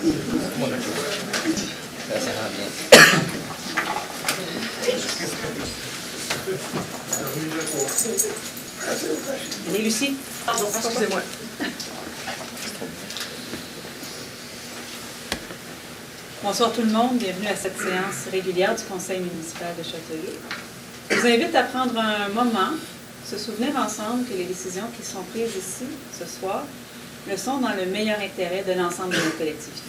Ça rend bien. Allez, Lucie. Pardon, excusez-moi. Bonsoir tout le monde, bienvenue à cette séance régulière du Conseil municipal de Châteauguay. Je vous invite à prendre un moment, se souvenir ensemble que les décisions qui sont prises ici, ce soir, le sont dans le meilleur intérêt de l'ensemble de nos collectivités.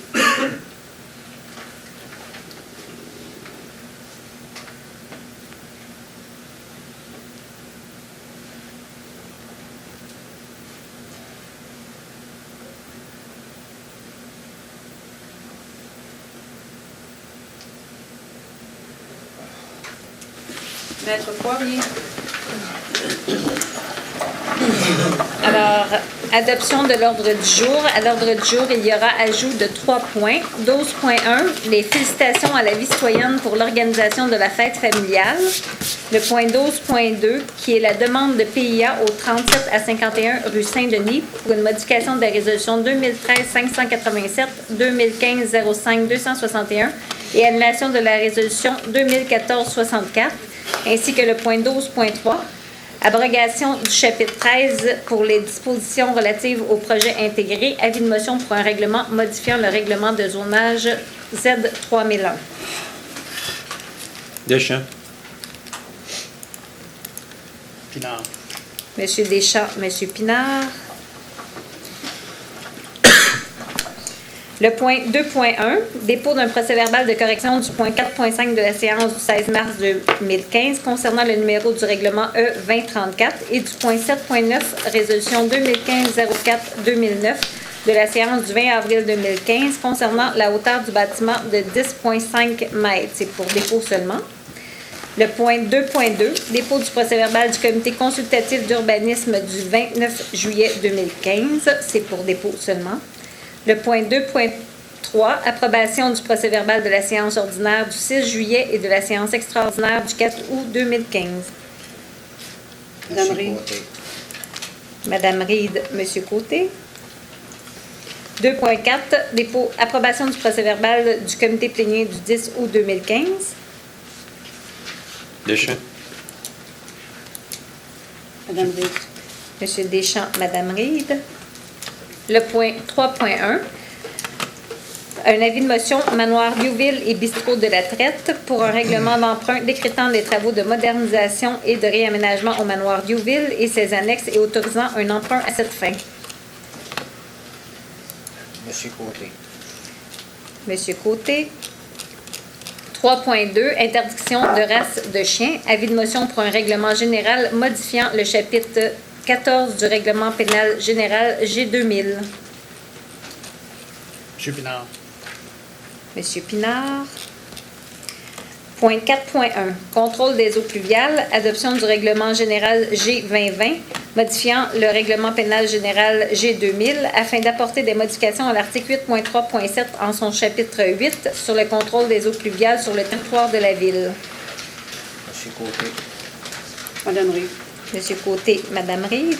Maître Poirier. Alors, adoption de l'ordre du jour. À l'ordre du jour, il y aura ajout de 3 points. 12.1, les félicitations à la vie citoyenne pour l'organisation de la fête familiale. Le point 12.2, qui est la demande de PIA au 37 à 51 rue Saint-Denis pour une modification de la résolution 2013-587, 2015-05-261 et annulation de la résolution 2014-64, ainsi que le point 12.3, abrogation du chapitre 13 pour les dispositions relatives au projet intégré, avis de motion pour un règlement modifiant le règlement de zonage Z3001. Deschamps. Pinard. Monsieur Deschamps, Monsieur Pinard. Le point 2.1, dépôt d'un procès-verbal de correction du point 4.5 de la séance du 16 mars 2015 concernant le numéro du règlement E2034 et du point 7.9, résolution 2015-04-2009 de la séance du 20 avril 2015 concernant la hauteur du bâtiment de 10,5 mètres. C'est pour dépôt seulement. Le point 2.2, dépôt du procès-verbal du comité consultatif d'urbanisme du 29 juillet 2015. C'est pour dépôt seulement. Le point 2.3, approbation du procès-verbal de la séance ordinaire du 6 juillet et de la séance extraordinaire du 4 août 2015. Madame Reid. Madame Reid, Monsieur Côté. 2.4, dépôt, approbation du procès-verbal du comité plénier du 10 août 2015. Deschamps. Madame Reid. Monsieur Deschamps, Madame Reid. Le point 3.1, un avis de motion Manoir Diouville et Bistrot de la Traite pour un règlement d'emprunt décrétant des travaux de modernisation et de réaménagement au Manoir Diouville et ses annexes et autorisant un emprunt à cette fin. Monsieur Côté. Monsieur Côté. 3.2, interdiction de race de chien. Avis de motion pour un règlement général modifiant le chapitre 14 du règlement pénal général G2000. Monsieur Pinard. Monsieur Pinard. Point 4.1, contrôle des eaux pluviales, adoption du règlement général G2020, modifiant le règlement pénal général G2000 afin d'apporter des modifications à l'article 8.3.7 en son chapitre 8 sur le contrôle des eaux pluviales sur le territoire de la ville. Monsieur Côté. Madame Reid. Monsieur Côté, Madame Reid.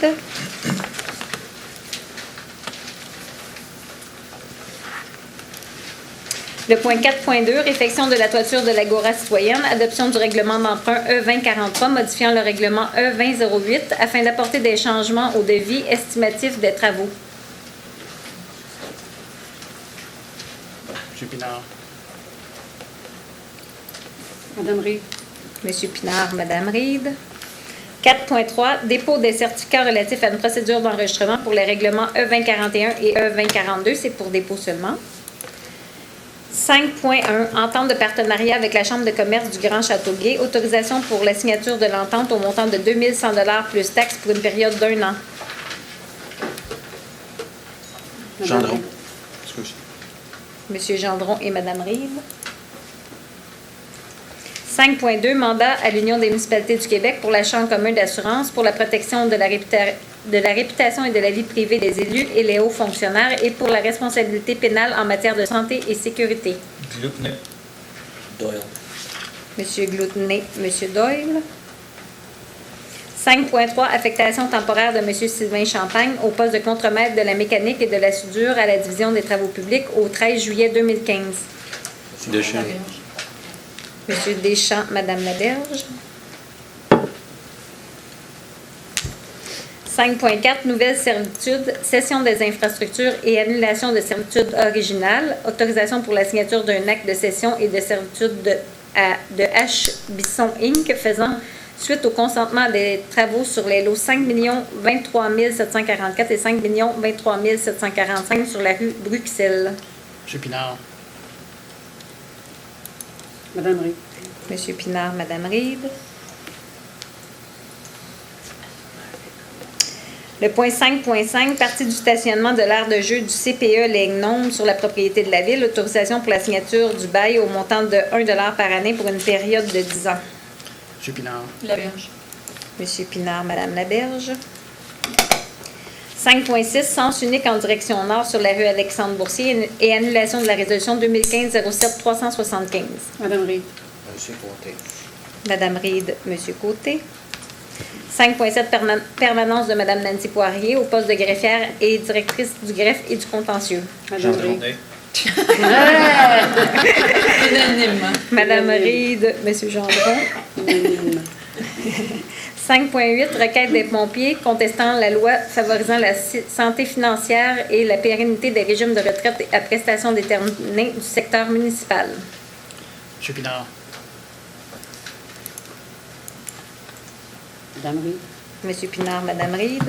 Le point 4.2, réfection de la toiture de l'Agora citoyenne, adoption du règlement d'emprunt E2043, modifiant le règlement E2008 afin d'apporter des changements au devis estimatif des travaux. Monsieur Pinard. Madame Reid. Monsieur Pinard, Madame Reid. 4.3, dépôt des certificats relatifs à une procédure d'enregistrement pour les règlements E2041 et E2042, c'est pour dépôt seulement. 5.1, entente de partenariat avec la Chambre de commerce du Grand Châteauguay, autorisation pour la signature de l'entente au montant de 2100 $ plus taxes pour une période d'1 an. Gendron. Excusez. Monsieur Gendron et Madame Reid. 5.2, mandat à l'Union des municipalités du Québec pour l'achat en commun d'assurance pour la protection de la réputation et de la vie privée des élus et les hauts fonctionnaires et pour la responsabilité pénale en matière de santé et sécurité. Gloutenay. Doyle. Monsieur Gloutenay, Monsieur Doyle. 5.3, affectation temporaire de M. Sylvain Champagne au poste de contremaître de la mécanique et de la soudure à la division des travaux publics au 13 juillet 2015. Deschamps. M. Deschamps, Mme Laberge. 5.4, nouvelles servitudes, cession des infrastructures et annulation de servitudes originales, autorisation pour la signature d'un acte de cession et de servitude de H. Bisson Inc. faisant suite au consentement des travaux sur les lots 5 23 744 et 5 23 745 sur la rue Bruxelles. M. Pinard. Madame Reid. M. Pinard, Mme Reid. Le point 5.5, partie du stationnement de l'aire de jeu du CPE Lignome sur la propriété de la Ville, autorisation pour la signature du bail au montant de 1 $ par année pour une période de 10 ans. M. Pinard. Laberge. M. Pinard, Mme Laberge. 5.6, sens unique en direction nord sur la rue Alexandre-Boursier et annulation de la résolution 2015-07-375. Madame Reid. M. Côté. Mme Reid, M. Côté. 5.7, permanence de Mme Nancy Poirier au poste de greffière et directrice du greffe et du contentieux. Madame Gendron. Reid. Unanimement. Mme Reid, M. Gendron. Unanimement. 5.8, requête des pompiers contestant la loi favorisant la santé financière et la pérennité des régimes de retraite à prestations déterminées du secteur municipal. M. Pinard. Madame Reid. M. Pinard, Mme Reid.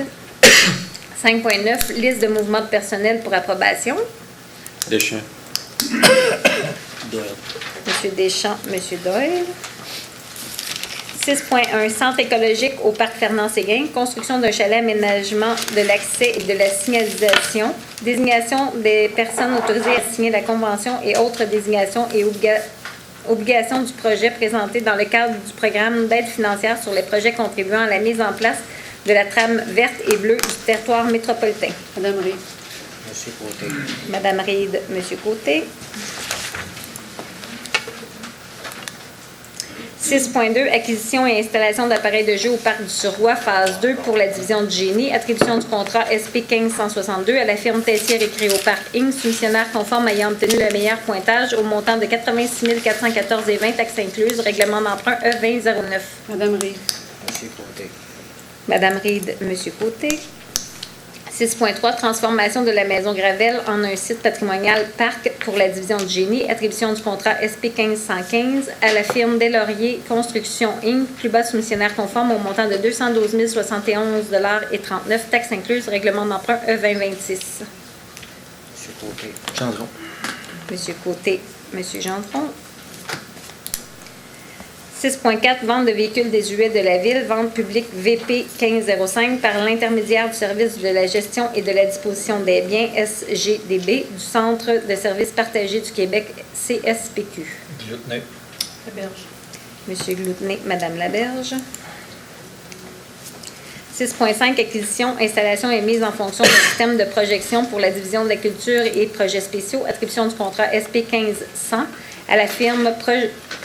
5.9, liste de mouvements de personnel pour approbation. Deschamps. Doyle. M. Deschamps, M. Doyle. 6.1, centre écologique au parc Fernand-Séguin, construction d'un chalet, aménagement de l'accès et de la signalisation, désignation des personnes autorisées à signer la convention et autres désignations et obligations du projet présenté dans le cadre du programme d'aide financière sur les projets contribuant à la mise en place de la trame verte et bleue du territoire métropolitain. Madame Reid. M. Côté. Mme Reid, M. Côté. 6.2, acquisition et installation d'appareils de jeu au Parc du Surroi, phase 2 pour la division du génie. Attribution du contrat SP 1562 à la firme Tessier Récréo Parc Inc., soumissionnaire conforme ayant obtenu le meilleur pointage au montant de 86 414,20 taxes incluses, règlement d'emprunt E2009. Madame Reid. M. Côté. Mme Reid, M. Côté. 6.3, transformation de la maison Gravel en un site patrimonial parc pour la division du génie. Attribution du contrat SP 1515 à la firme Deslauriers Construction Inc., plus bas soumissionnaire conforme au montant de 212 071,39 $, taxes incluses, règlement d'emprunt E2026. M. Côté. Gendron. M. Côté, M. Gendron. 6.4, vente de véhicules désuets de la Ville, vente publique VP 1505 par l'intermédiaire du service de la gestion et de la disposition des biens SGDB du Centre de services partagés du Québec CSPQ. Glutnay. Laberge. M. Gloutenay, Mme Laberge. 6.5, acquisition, installation et mise en fonction d'un système de projection pour la division de la culture et projets spéciaux. Attribution du contrat SP 1500 à la firme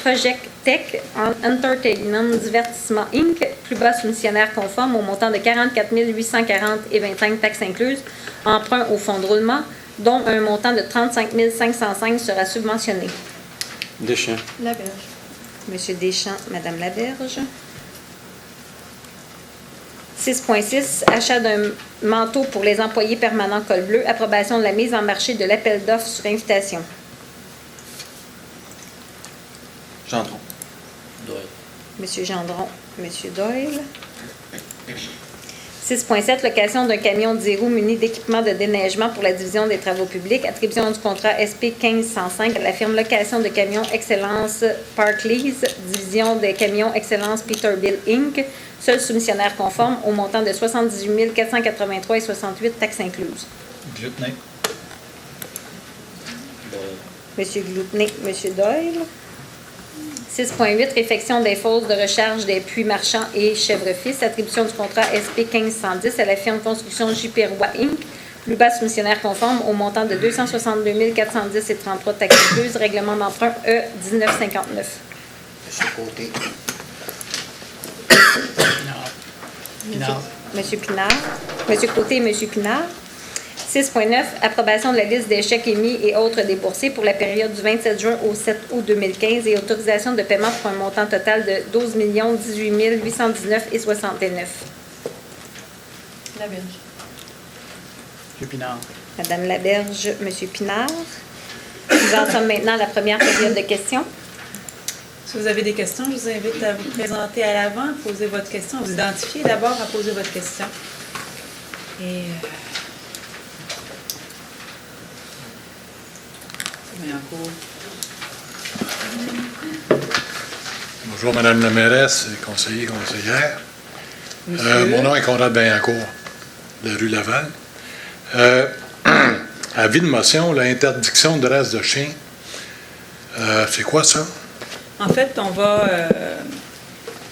Project Tech Entertainment Divertissement Inc., plus bas soumissionnaire conforme au montant de 44 840,25 taxes incluses, emprunt au fonds de roulement, dont un montant de 35 505 sera subventionné. Deschamps. Laberge. M. Deschamps, Mme Laberge. 6.6, achat d'un manteau pour les employés permanents col bleu, approbation de la mise en marché de l'appel d'offres sur invitation. Gendron. Doyle. M. Gendron, M. Doyle. 6.7, location d'un camion de 10 roues muni d'équipement de déneigement pour la division des travaux publics. Attribution du contrat SP 1505 à la firme Location de camions Excellence Park Lease, division des camions Excellence Peterbilt Inc., seul soumissionnaire conforme au montant de 78 483,68 taxes incluses. Glutnay. Doyle. M. Gloutenay, M. Doyle. 6.8, réfection des fosses de recharge des puits marchands et Chèvre-Fils. Attribution du contrat SP 1510 à la firme Construction J.P. Roy Inc., plus bas soumissionnaire conforme au montant de 262 410,33 taxes incluses, règlement d'emprunt E1959. M. Côté. Pinard. Pinard. Monsieur Pinard. Monsieur Côté et Monsieur Pinard. 6.9, approbation de la liste des chèques émis et autres déboursés pour la période du 27 juin au 7 août 2015 et autorisation de paiement pour un montant total de 12 018 819,69. Laberge. M. Pinard. Madame Laberge, Monsieur Pinard. Nous en sommes maintenant à la première période de questions. Si vous avez des questions, je vous invite à vous présenter à l'avant, à poser votre question, à vous identifier d'abord à poser votre question. Et Bonjour, Madame la mairesse, conseiller, conseillère. Mon nom est Conrad Bayancourt, de rue Laval. Avis de motion, l'interdiction de race de chien. C'est quoi ça? en fait, on va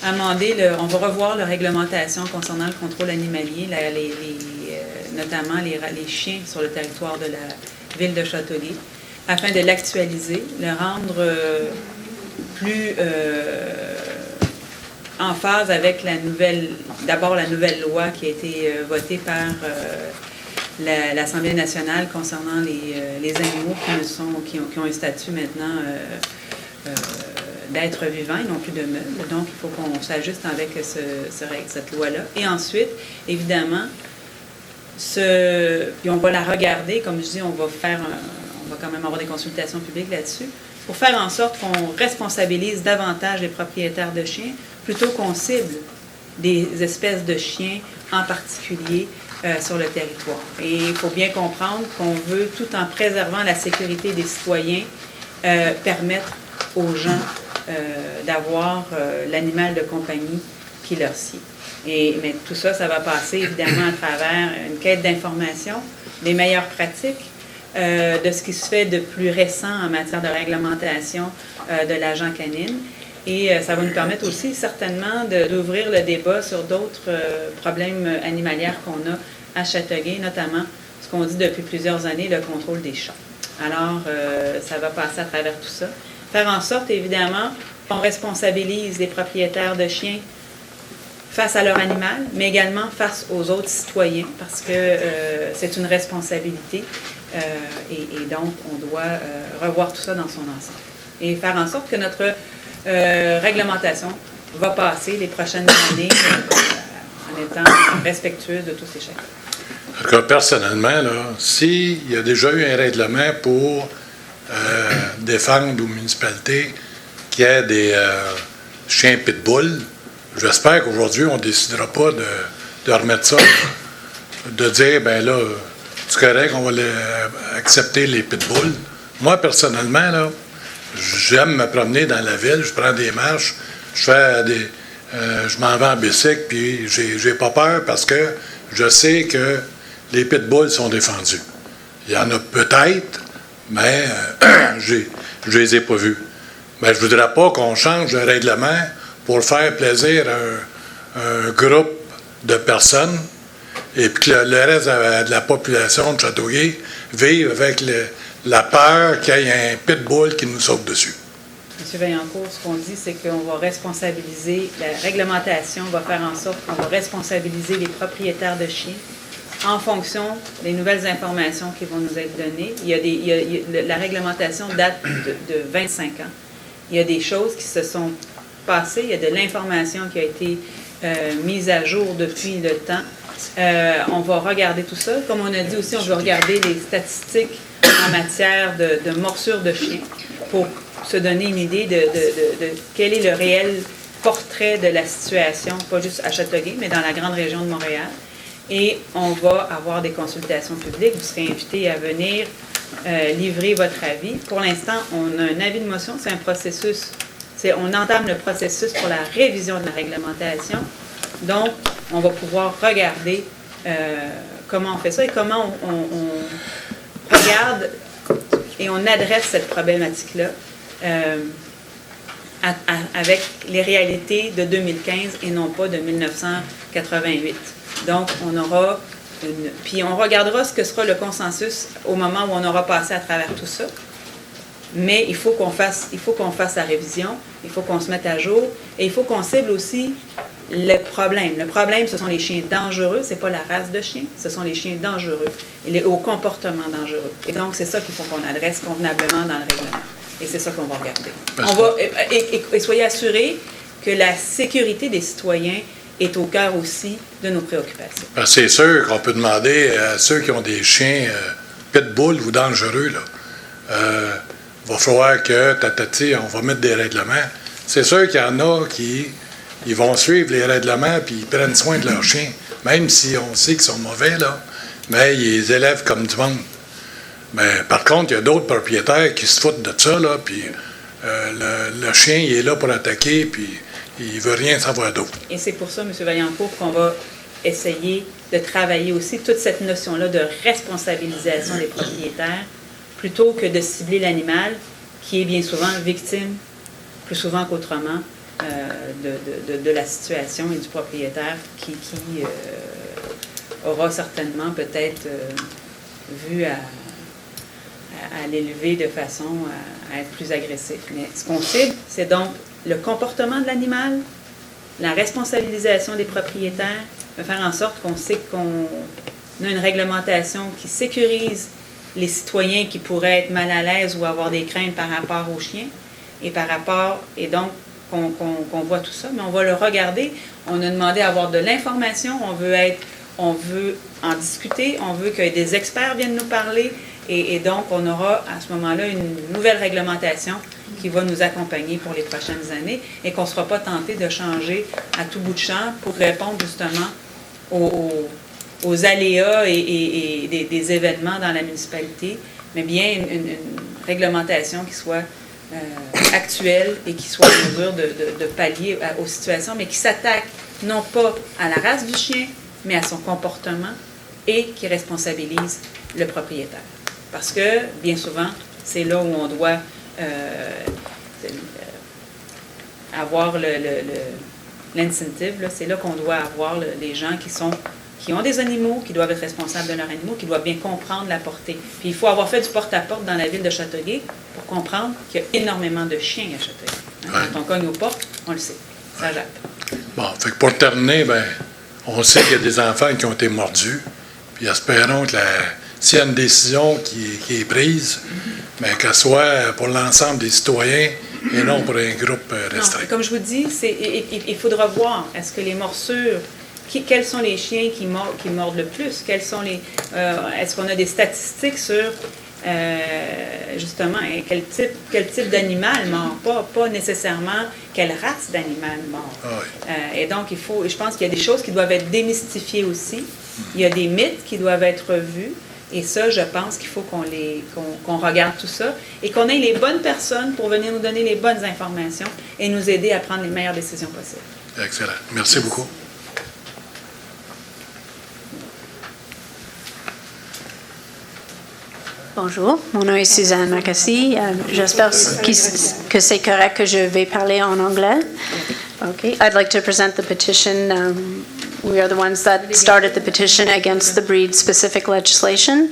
on va revoir la réglementation concernant le contrôle animalier, notamment les chiens sur le territoire de la ville de Châteauguay, afin de l'actualiser, le rendre plus en phase avec la nouvelle loi qui a été votée par l'Assemblée nationale concernant les animaux qui ont un statut maintenant d'être vivants et non plus de meubles. Donc, il faut qu'on s'ajuste avec cette loi-là. Et ensuite, évidemment, puis on va la regarder, comme je dis, on va quand même avoir des consultations publiques là-dessus, pour faire en sorte qu'on responsabilise davantage les propriétaires de chiens, plutôt qu'on cible des espèces de chiens en particulier sur le territoire. Et il faut bien comprendre qu'on veut, tout en préservant la sécurité des citoyens, permettre aux gens d'avoir l'animal de compagnie qui leur sied. Mais tout ça, ça va passer évidemment à travers une quête d'information, des meilleures pratiques, de ce qui se fait de plus récent en matière de réglementation de l'agent canine. Et ça va nous permettre aussi certainement d'ouvrir le débat sur d'autres problèmes animaliers qu'on a à Châteauguay, notamment ce qu'on dit depuis plusieurs années, le contrôle des chats. Alors, ça va passer à travers tout ça. Faire en sorte, évidemment, qu'on responsabilise les propriétaires de chiens face à leur animal, mais également face aux autres citoyens, parce que c'est une responsabilité et donc on doit revoir tout ça dans son ensemble. Et faire en sorte que notre réglementation va passer les prochaines années en étant respectueuse de tous ces chèques. En tout cas, personnellement, s'il y a déjà eu un règlement pour défendre aux municipalités qu'il y ait des chiens pitbull, j'espère qu'aujourd'hui, on ne décidera pas de remettre ça, de dire, ben là, c'est correct, on va accepter les pitbulls. Moi, personnellement, là, j'aime me promener dans la ville, je prends des marches, je m'en vais en bicycle, puis j'ai pas peur parce que je sais que les pitbulls sont défendus. Il y en a peut-être, mais je les ai pas vus. Mais je voudrais pas qu'on change le règlement pour faire plaisir à un groupe de personnes et puis que le reste de la population de Châteauguay vive avec la peur qu'il y ait un pitbull qui nous saute dessus. M. Vaillancourt, ce qu'on dit, c'est qu'on va responsabiliser, la réglementation va faire en sorte qu'on va responsabiliser les propriétaires de chiens en fonction des nouvelles informations qui vont nous être données. La réglementation date de 25 ans. Il y a des choses qui se sont passées, il y a de l'information qui a été mise à jour depuis le temps. On va regarder tout ça. Comme on a dit aussi, on va regarder les statistiques en matière de morsures de chiens pour se donner une idée de quel est le réel portrait de la situation, pas juste à Châteauguay, mais dans la grande région de Montréal. Et on va avoir des consultations publiques. Vous serez invités à venir livrer votre avis. Pour l'instant, on a un avis de motion. C'est un processus. On entame le processus pour la révision de la réglementation. Donc, on va pouvoir regarder comment on fait ça et comment on regarde et on adresse cette problématique-là avec les réalités de 2015 et non pas de 1988. Donc, on aura puis on regardera ce que sera le consensus au moment où on aura passé à travers tout ça. Mais il faut qu'on fasse la révision, il faut qu'on se mette à jour et il faut qu'on cible aussi le problème, ce sont les chiens dangereux, c'est pas la race de chien, ce sont les chiens dangereux et au comportement dangereux. Et donc, c'est ça qu'il faut qu'on adresse convenablement dans le règlement. Et c'est ça qu'on va regarder. Et soyez assurés que la sécurité des citoyens est au cœur aussi de nos préoccupations. Parce que c'est sûr qu'on peut demander à ceux qui ont des chiens pitbull ou dangereux, il va falloir que, on va mettre des règlements. C'est sûr qu'il y en a qui ils vont suivre les règlements puis ils prennent soin de leurs chiens, même si on sait qu'ils sont mauvais, là, mais ils les élèvent comme du monde. Mais par contre, il y a d'autres propriétaires qui se foutent de ça, là, puis le chien, il est là pour attaquer, puis il ne veut rien savoir d'autre. Et c'est pour ça, M. Vaillancourt, qu'on va essayer de travailler aussi toute cette notion-là de responsabilisation des propriétaires, plutôt que de cibler l'animal, qui est bien souvent victime, plus souvent qu'autrement, de la situation et du propriétaire qui aura certainement peut-être vu à l'élever de façon à être plus agressif. Mais ce qu'on cible, c'est donc le comportement de l'animal, la responsabilisation des propriétaires, de faire en sorte qu'on sait qu'on a une réglementation qui sécurise les citoyens qui pourraient être mal à l'aise ou avoir des craintes par rapport aux chiens, et donc qu'on voit tout ça, mais on va le regarder. On a demandé à avoir de l'information, on veut en discuter, on veut que des experts viennent nous parler, et donc on aura à ce moment-là une nouvelle réglementation qui va nous accompagner pour les prochaines années et qu'on ne sera pas tenté de changer à tout bout de champ pour répondre justement aux aléas et des événements dans la municipalité, mais bien une réglementation qui soit actuelle et qui soit en mesure de pallier aux situations, mais qui s'attaque non pas à la race du chien, mais à son comportement et qui responsabilise le propriétaire. Parce que, bien souvent, c'est là où on doit avoir l'incentive, c'est là qu'on doit avoir les gens qui ont des animaux, qui doivent être responsables de leurs animaux, qui doivent bien comprendre la portée. Puis il faut avoir fait du porte-à-porte dans la ville de Châteauguay pour comprendre qu'il y a énormément de chiens à Châteauguay. Quand on cogne aux portes, on le sait. Ça jette. Bon, fait que pour terminer, on sait qu'il y a des enfants qui ont été mordus, puis espérons que s'il y a une décision qui est prise, mais qu'elle soit pour l'ensemble des citoyens et non pour un groupe restreint. Non, comme je vous dis, il faudra voir, est-ce que les morsures, quels sont les chiens qui mordent le plus? Est-ce qu'on a des statistiques sur, justement, quel type d'animal mord? Pas nécessairement quelle race d'animal mord. Ah oui. Et donc, je pense qu'il y a des choses qui doivent être démystifiées aussi. Il y a des mythes qui doivent être revus. Et ça, je pense qu'il faut qu'on regarde tout ça et qu'on ait les bonnes personnes pour venir nous donner les bonnes informations et nous aider à prendre les meilleures décisions possibles. Excellent. Merci beaucoup. Bonjour, mon nom est Suzanne Macassi. J'espère que c'est correct que je vais parler en anglais. Okay. I'd like to present the petition. We are the ones that started the petition against the breed-specific legislation.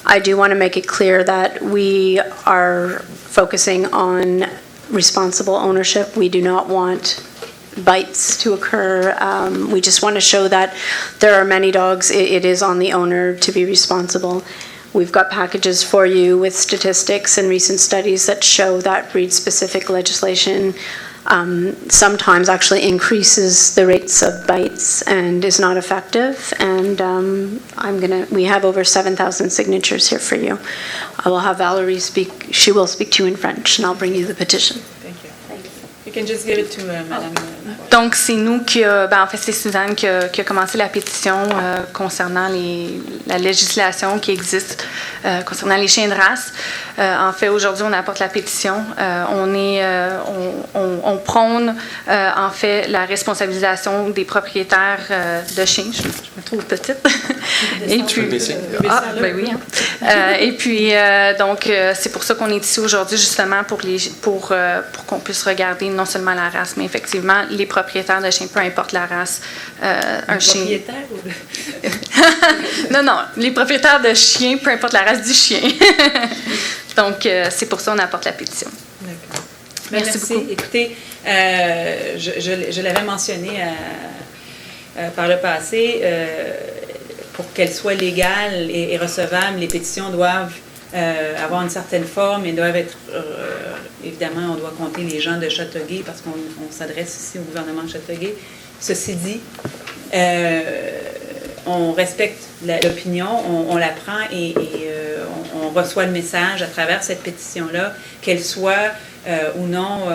I do want to make it clear that we are focusing on responsible ownership. We do not want bites to occur. We just want to show that there are many dogs. It is on the owner to be responsible. We've got packages for you with statistics and recent studies that show that breed-specific legislation sometimes actually increases the rates of bites and is not effective. And we have over 7,000 signatures here for you. I will have Valerie speak. She will speak to you in French, and I'll bring you the petition. Thank you. You can just give it to Madame. Donc, c'est nous en fait, c'est Suzanne qui a commencé la pétition concernant la législation qui existe concernant les chiens de race. En fait, aujourd'hui, on apporte la pétition. On prône, en fait, la responsabilisation des propriétaires de chiens. Je me trouve petite. Et puis, ben oui. Et puis, donc, c'est pour ça qu'on est ici aujourd'hui, justement, pour qu'on puisse regarder non seulement la race, mais effectivement, les propriétaires de chiens, peu importe la race. Un chien. Propriétaire ou... Non, les propriétaires de chiens, peu importe la race du chien. Donc, c'est pour ça qu'on apporte la pétition. D'accord. Merci beaucoup. Écoutez, je l'avais mentionné par le passé, pour qu'elles soient légales et recevables, les pétitions doivent avoir une certaine forme et doivent être, évidemment, on doit compter les gens de Châteauguay parce qu'on s'adresse ici au gouvernement de Châteauguay. Ceci dit, on respecte l'opinion, on la prend et on reçoit le message à travers cette pétition-là, qu'elle soit ou non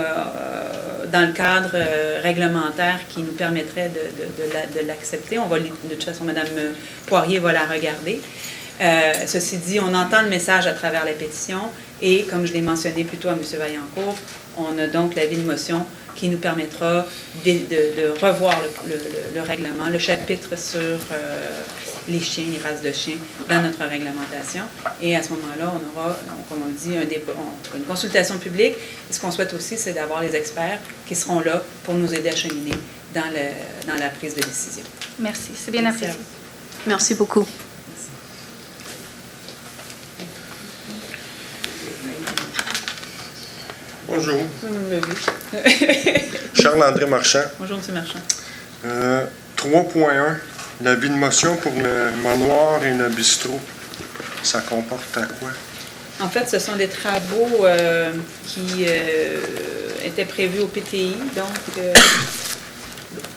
dans le cadre réglementaire qui nous permettrait de l'accepter. On va, de toute façon, Mme Poirier va la regarder. Ceci dit, on entend le message à travers la pétition et, comme je l'ai mentionné plus tôt à M. Vaillancourt, on a donc l'avis de motion qui nous permettra de revoir le règlement, le chapitre sur les chiens, les races de chiens dans notre réglementation. Et à ce moment-là, on aura, comme on dit, une consultation publique. Et ce qu'on souhaite aussi, c'est d'avoir les experts qui seront là pour nous aider à cheminer dans la prise de décision. Merci, c'est bien apprécié. Merci beaucoup. Bonjour. Charles-André Marchand. Bonjour, M. Marchand. 3.1, l'avis de motion pour le manoir et le bistrot. Ça comporte à quoi? En fait, ce sont des travaux qui étaient prévus au PTI, donc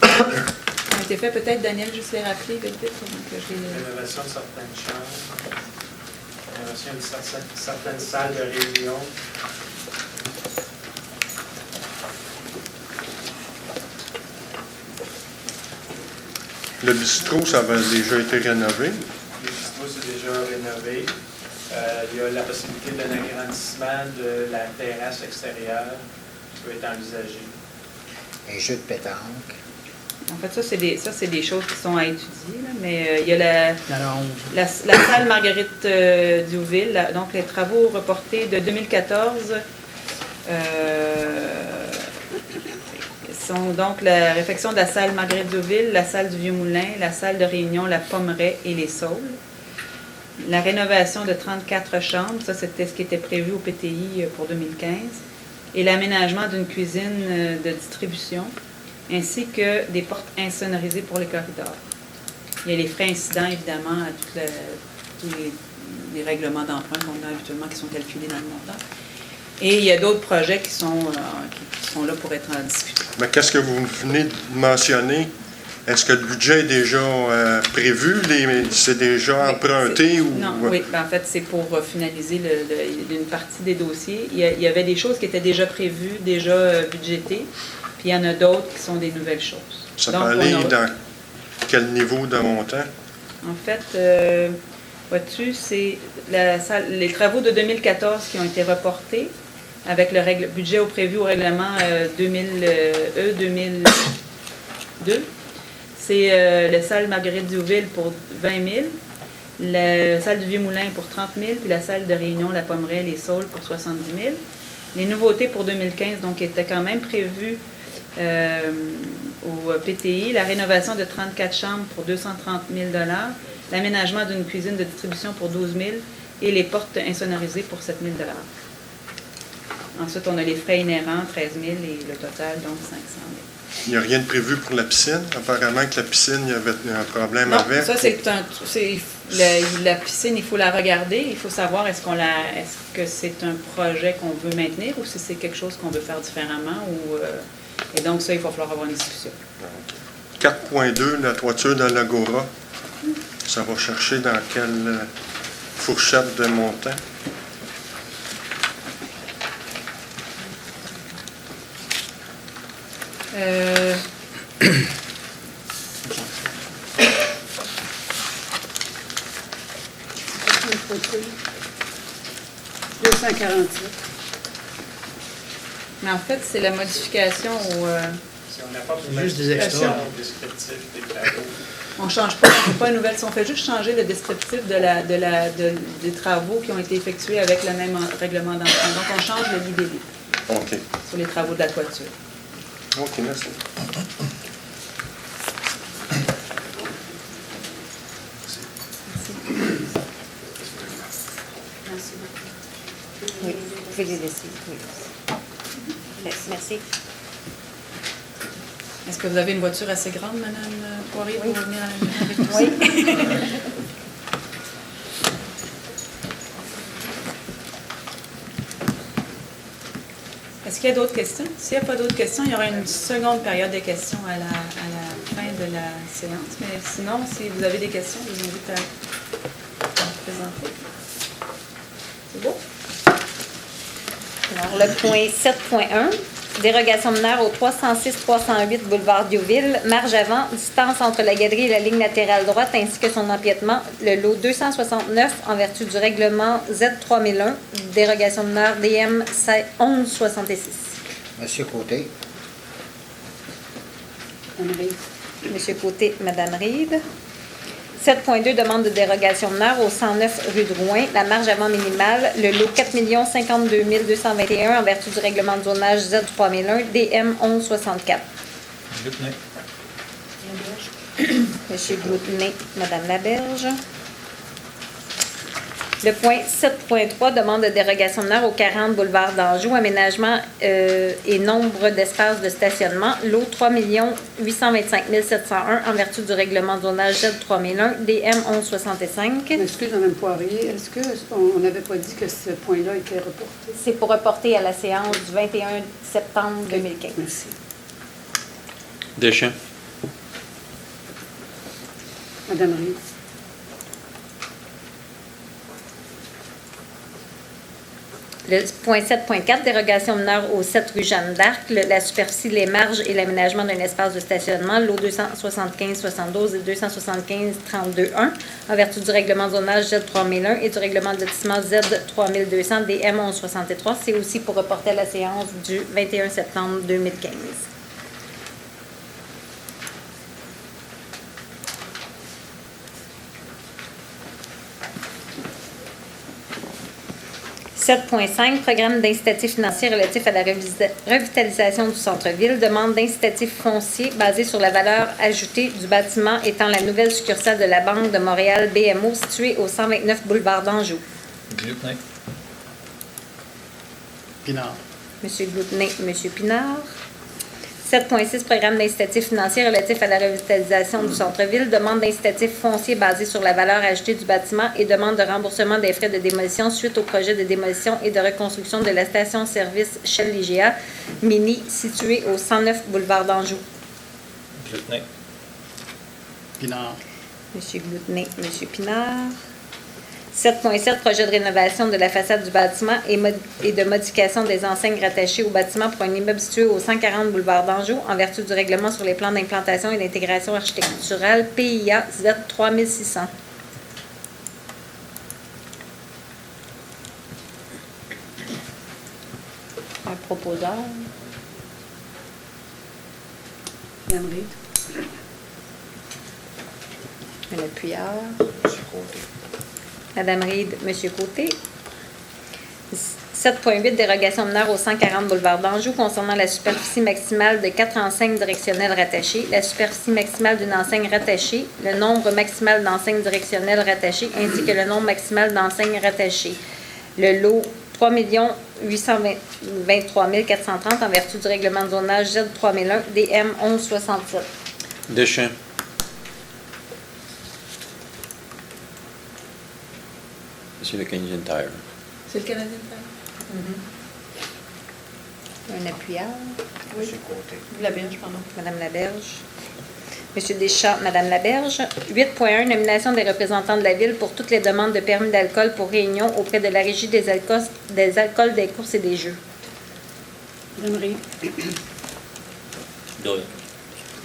ont été faits. Peut-être, Daniel, juste les rappeler vite. Rénovation de certaines chambres, rénovation de certaines salles de réunion. Le bistrot, ça avait déjà été rénové. Le bistrot, c'est déjà rénové. Il y a la possibilité d'un agrandissement de la terrasse extérieure qui peut être envisagée. Un jeu de pétanque. En fait, ça, c'est des choses qui sont à étudier, là, mais il y a Il y en a 11. la salle Marguerite Diouville, donc les travaux reportés de 2014 sont donc la réfection de la salle Marguerite Diouville, la salle du Vieux-Moulin, la salle de réunion, la Pommeraie et les Saules. La rénovation de 34 chambres, ça c'était ce qui était prévu au PTI pour 2015, et l'aménagement d'une cuisine de distribution, ainsi que des portes insonorisées pour les corridors. Il y a les frais incidents, évidemment, à tous les règlements d'emprunt qu'on a habituellement qui sont calculés dans le montant. Et il y a d'autres projets qui sont là pour être discutés. Mais qu'est-ce que vous venez de mentionner? Est-ce que le budget est déjà prévu? C'est déjà emprunté? Non, oui. En fait, c'est pour finaliser une partie des dossiers. Il y avait des choses qui étaient déjà prévues, déjà budgétées. Puis il y en a d'autres qui sont des nouvelles choses. Ça peut aller dans quel niveau de montant? En fait, vois-tu, c'est les travaux de 2014 qui ont été reportés avec le budget prévu au règlement 2002. C'est la salle Marguerite Diouville pour 20 000, la salle du Vieux-Moulin pour 30 000, puis la salle de réunion, la Pommeraie, les Saules pour 70 000. Les nouveautés pour 2015, donc, étaient quand même prévues au PTI, la rénovation de 34 chambres pour 230 000 $, l'aménagement d'une cuisine de distribution pour 12 000 et les portes insonorisées pour 7 000 $. Ensuite, on a les frais inhérents, 13 000 et le total, donc 500 000. Il n'y a rien de prévu pour la piscine? Apparemment que la piscine, il y avait un problème non, avec. Ça, la piscine, il faut la regarder. Il faut savoir est-ce que c'est un projet qu'on veut maintenir ou si c'est quelque chose qu'on veut faire différemment. Et donc, ça, il va falloir avoir une discussion. 4.2, la toiture de l'Agora. Ça va chercher dans quelle fourchette de montant? Mais en fait, c'est la modification au... Si on apporte une Juste des extras. modification au descriptif des travaux. On ne change pas, on fait pas une nouvelle. On fait juste changer le descriptif des travaux qui ont été effectués avec le même règlement d'emprunt. Donc, on change le libellé OK. sur les travaux de la toiture. OK, merci. Oui, vous pouvez les laisser. Oui. Parfait, merci. Est-ce que vous avez une voiture assez grande, Mme Poirier, pour venir avec nous? Oui. Est-ce qu'il y a d'autres questions? S'il n'y a pas d'autres questions, il y aura une seconde période de questions à la fin de la séance. Mais sinon, si vous avez des questions, je vous invite à présenter. C'est beau? Alors, le point 7.1, dérogation mineure au 306-308 boulevard Diouville, marge avant, distance entre la galerie et la ligne latérale droite, ainsi que son empiètement, le lot 269 en vertu du règlement Z3001, dérogation mineure DM 1166. Monsieur Côté. Monsieur Côté, Madame Reed. 7.2, demande de dérogation mineure au 109 rue de Rouen, la marge avant minimale, le lot 4 052 221 en vertu du règlement de zonage Z3001, DM 1164. Monsieur Gloutenay, Madame Laberge. Le point 7.3, demande de dérogation mineure au 40 boulevard d'Anjou, aménagement et nombre d'espaces de stationnement, lot 3 825 701 en vertu du règlement de zonage Z3001, DM 1165. Excusez, Mme Poirier, est-ce qu'on n'avait pas dit que ce point-là était reporté? C'est pour reporter à la séance du 21 septembre 2015. Merci. Deschamps. Madame Reed. Le point 7.4, dérogation mineure au 7 rue Jeanne d'Arc, la superficie, les marges et l'aménagement d'un espace de stationnement, lot 275-72 et 275-32-1, en vertu du règlement de zonage Z3001 et du règlement de lotissement Z3200 DM 1163. C'est aussi pour reporter à la séance du 21 septembre 2015. « 7.5, programme d'incitatif financier relatif à la revitalisation du centre-ville, demande d'incitatif foncier basé sur la valeur ajoutée du bâtiment étant la nouvelle succursale de la Banque de Montréal BMO située au 129 boulevard d'Anjou. » Gloutenay. Pinard. Monsieur Gloutenay, Monsieur Pinard. 7.6, programme d'incitatif financier relatif à la revitalisation du centre-ville, demande d'incitatif foncier basé sur la valeur ajoutée du bâtiment et demande de remboursement des frais de démolition suite au projet de démolition et de reconstruction de la station-service Shell IGA Mini située au 109 boulevard d'Anjou. Gloutenay. Pinard. Monsieur Gloutenay, Monsieur Pinard. 7.7, projet de rénovation de la façade du bâtiment et de modification des enseignes rattachées au bâtiment pour un immeuble situé au 140 boulevard d'Anjou en vertu du règlement sur les plans d'implantation et d'intégration architecturale PIA Z3600. Un proposeur. Madame Reed. Un appuyeur. Monsieur Côté. Madame Reed, Monsieur Côté. 7.8, dérogation mineure au 140 boulevard d'Anjou concernant la superficie maximale de 4 enseignes directionnelles rattachées, la superficie maximale d'une enseigne rattachée, le nombre maximal d'enseignes directionnelles rattachées ainsi que le nombre maximal d'enseignes rattachées. Le lot 3 823 430 en vertu du règlement de zonage Z3001 DM 1167. Deschamps. C'est le Canadian Tire. C'est le Canadien Tire. Un appuyeur. Monsieur Côté. Laberge, pardon. Madame Laberge. Monsieur Deschamps, Madame Laberge. 8.1, nomination des représentants de la Ville pour toutes les demandes de permis d'alcool pour réunion auprès de la Régie des alcools des courses et des jeux. Madame Reed. Doyle.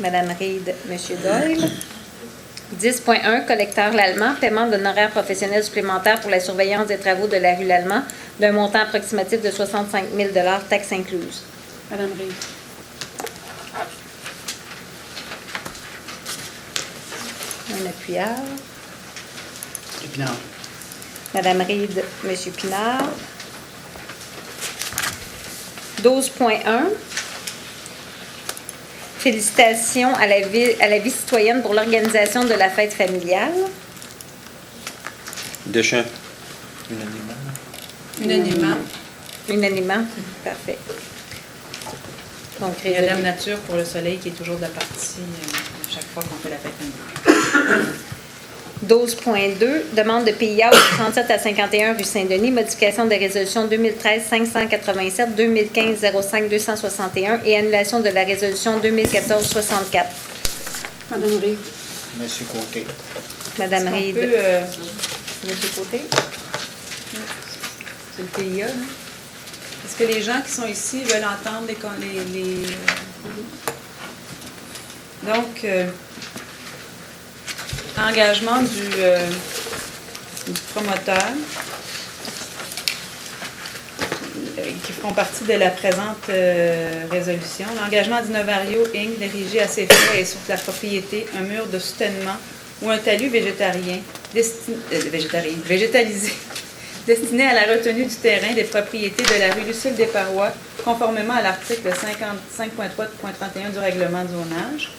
Madame Reed, Monsieur Doyle. 10.1, collecteur L'Allemand, paiement d'honoraires professionnels supplémentaires pour la surveillance des travaux de la rue L'Allemand d'un montant approximatif de 65 000 $, taxes incluses. Madame Reed. Un appuyeur. Pinard. Madame Reed, Monsieur Pinard. 12.1. Félicitations à la vie citoyenne pour l'organisation de la fête familiale. Deschamps. Unanimement. Unanimement. Parfait. Donc, Il y a résolu. Dame Nature pour le soleil qui est toujours de la partie chaque fois qu'on fait la fête indienne. 12.2, demande de PIA au 37 à 51 rue Saint-Denis, modification des résolutions 2013-587, 2015-05-261 et annulation de la résolution 2014-64. Madame Reed. Monsieur Côté. Madame Est-ce qu'on Reed. peut, Monsieur Côté. c'est le PIA, là. Est-ce que les gens qui sont ici veulent entendre Donc, engagement du promoteur qui feront partie de la présente résolution. L'engagement d'Innovario Inc. d'ériger à ses frais et sur la propriété un mur de soutènement ou un talus végétalien végétalisé destiné à la retenue du terrain des propriétés de la rue Lucille des Parois, conformément à l'article 55.3.31 du règlement de zonage.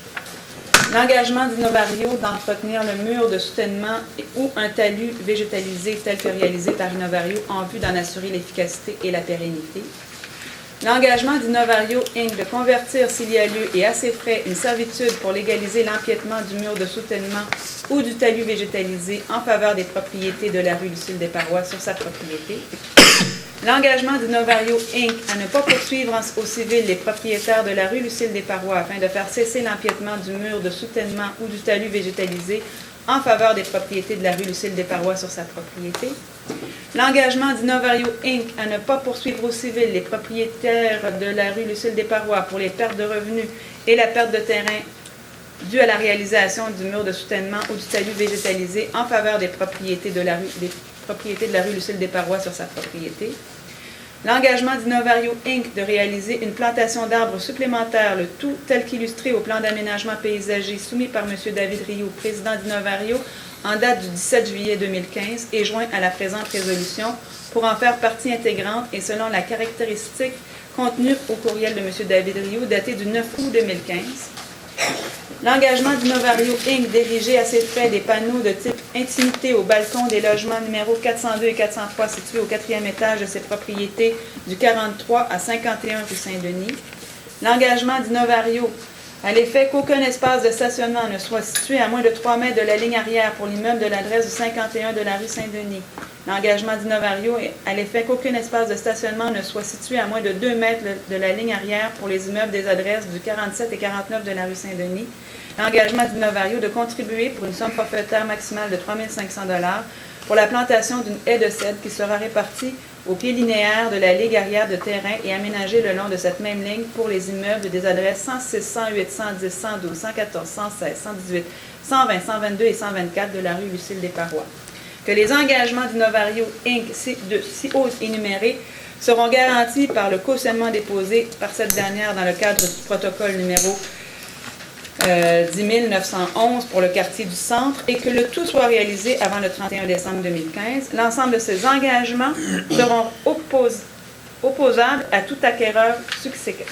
L'engagement d'Innovario d'entretenir le mur de soutènement ou un talus végétalisé tel que réalisé par Innovario en vue d'en assurer l'efficacité et la pérennité. L'engagement d'Innovario Inc. de convertir, s'il y a lieu et à ses frais, une servitude pour légaliser l'empiètement du mur de soutènement ou du talus végétalisé en faveur des propriétés de la rue Lucille des Parois sur sa propriété. L'engagement d'Innovario Inc. à ne pas poursuivre au civil les propriétaires de la rue Lucille des Parois afin de faire cesser l'empiètement du mur de soutènement ou du talus végétalisé en faveur des propriétés de la rue Lucille des Parois sur sa propriété. L'engagement d'Innovario Inc. à ne pas poursuivre au civil les propriétaires de la rue Lucille des Parois pour les pertes de revenus et la perte de terrain due à la réalisation du mur de soutènement ou du talus végétalisé en faveur des propriétés de la rue Lucille des Parois sur sa propriété. L'engagement d'Innovario Inc. de réaliser une plantation d'arbres supplémentaires, le tout tel qu'illustré au plan d'aménagement paysager soumis par M. David Rioux, président d'Innovario, en date du 17 juillet 2015 et joint à la présente résolution pour en faire partie intégrante et selon la caractéristique contenue au courriel de M. David Rioux daté du 9 août 2015. L'engagement d'Innovario Inc. d'ériger à ses frais des panneaux de type intimité au balcon des logements numéros 402 et 403 situés au 4e étage de ses propriétés du 43 à 51 rue Saint-Denis. L'engagement d'Innovario à l'effet qu'aucun espace de stationnement ne soit situé à moins de 3 mètres de la ligne arrière pour l'immeuble de l'adresse du 51 de la rue Saint-Denis. L'engagement d'Innovario à l'effet qu'aucun espace de stationnement ne soit situé à moins de 2 mètres de la ligne arrière pour les immeubles des adresses du 47 et 49 de la rue Saint-Denis. L'engagement d'Innovario de contribuer pour une somme forfaitaire maximale de 3 500 $ pour la plantation d'une haie de cèdre qui sera répartie au pied linéaire de la ligne arrière de terrain et aménagée le long de cette même ligne pour les immeubles des adresses 106, 108, 110, 112, 114, 116, 118, 120, 122 et 124 de la rue Lucille des Parois. Que les engagements d'Innovario Inc. si haut énumérés seront garantis par le cautionnement déposé par cette dernière dans le cadre du protocole numéro 10 911 pour le quartier du centre et que le tout soit réalisé avant le 31 décembre 2015. L'ensemble de ces engagements seront opposables à tout acquéreur subséquent.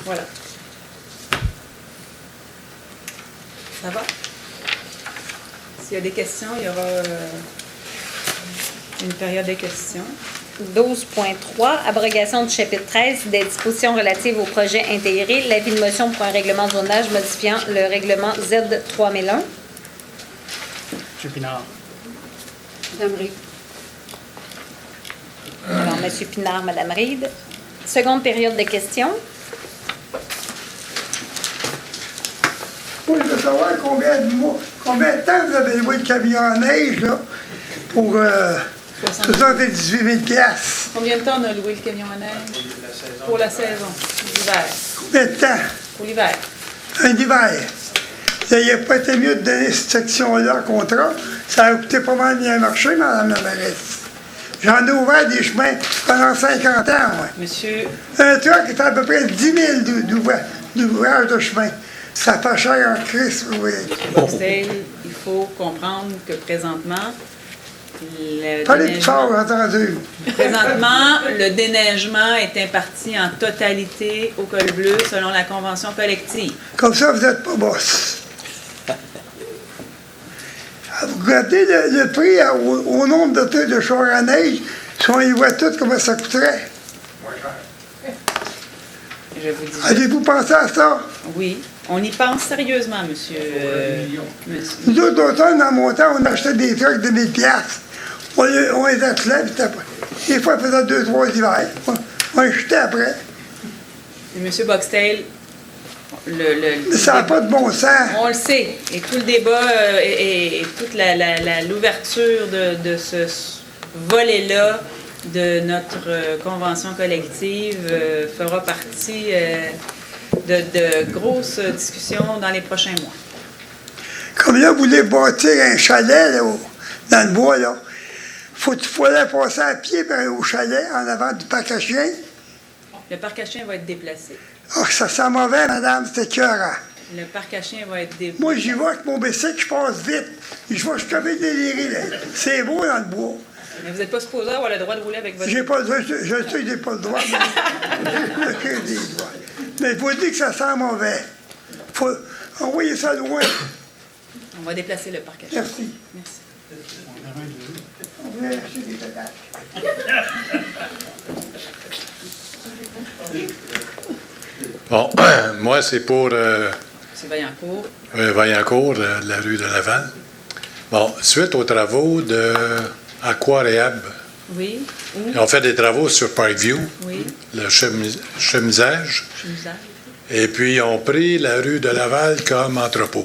Voilà. Ça va? S'il y a des questions, il y aura une période de questions. 12.3, abrogation du chapitre 13 des dispositions relatives au projet intégré, l'avis de motion pour un règlement de zonage modifiant le règlement Z3001. M. Pinard. Madame Reed. Alors, M. Pinard, Mme Reed. Seconde période de questions. Oui, je veux savoir combien de temps vous avez loué le camion à neige, là, pour 78 000 $. Combien de temps on a loué le camion à neige? Pour la saison, l'hiver. Combien de temps? Pour l'hiver. Un hiver. Ça n'aurait pas été mieux de donner cette section-là en contrat. Ça a coûté pas mal bien marché, Mme la mairesse. J'en ai ouvert des chemins pendant 50 ans, moi. Monsieur... Un truc qui fait à peu près 10 000 d'ouvrages de chemin. Ça fait cher en Christ, oui. Il faut comprendre que présentement, le déneigement est imparti en totalité au col bleu selon la convention collective. Comme ça, vous n'êtes pas boss. Vous regardez le prix au nombre de chars à neige, si on y voit tout, comment ça coûterait. Moins cher. Je vous dis. Avez-vous pensé à ça? Oui, on y pense sérieusement, monsieur. Nous autres, d'automne, dans mon temps, on achetait des trucs de 1000 piastres. On les attelait, puis des fois, ça faisait 2-3 hivers. On les jetait après. Et monsieur Boxtel, ça n'a pas de bon sens. on le sait. Et tout le débat et toute l'ouverture de ce volet-là de notre convention collective fera partie de grosses discussions dans les prochains mois. Comme là, vous voulez bâtir un chalet là, dans le bois, là. Faut aller passer à pied pour aller au chalet en avant du parc à chiens. Le parc à chiens va être déplacé. Oh, ça sent mauvais, madame, c'est écœurant. Le parc à chiens va être déplacé. Moi, j'y vais avec mon bicycle, je passe vite. Je vais jusqu'à délirer, là. C'est beau dans le bois. Mais vous n'êtes pas supposé avoir le droit de rouler avec votre... Je sais que j'ai pas le droit, mais des droits. Mais il faut dire que ça sent mauvais. Faut envoyer ça loin. On va déplacer le parc à chiens. Merci. Merci. On va acheter des patates. Bon, moi, c'est pour C'est Vaillancourt. Vaillancourt, la rue de Laval. Bon, suite aux travaux de Aquaréab, Oui. Où? ils ont fait des travaux sur Parkview, Oui. le chemisage, Chemisage. et puis ils ont pris la rue de Laval comme entrepôt.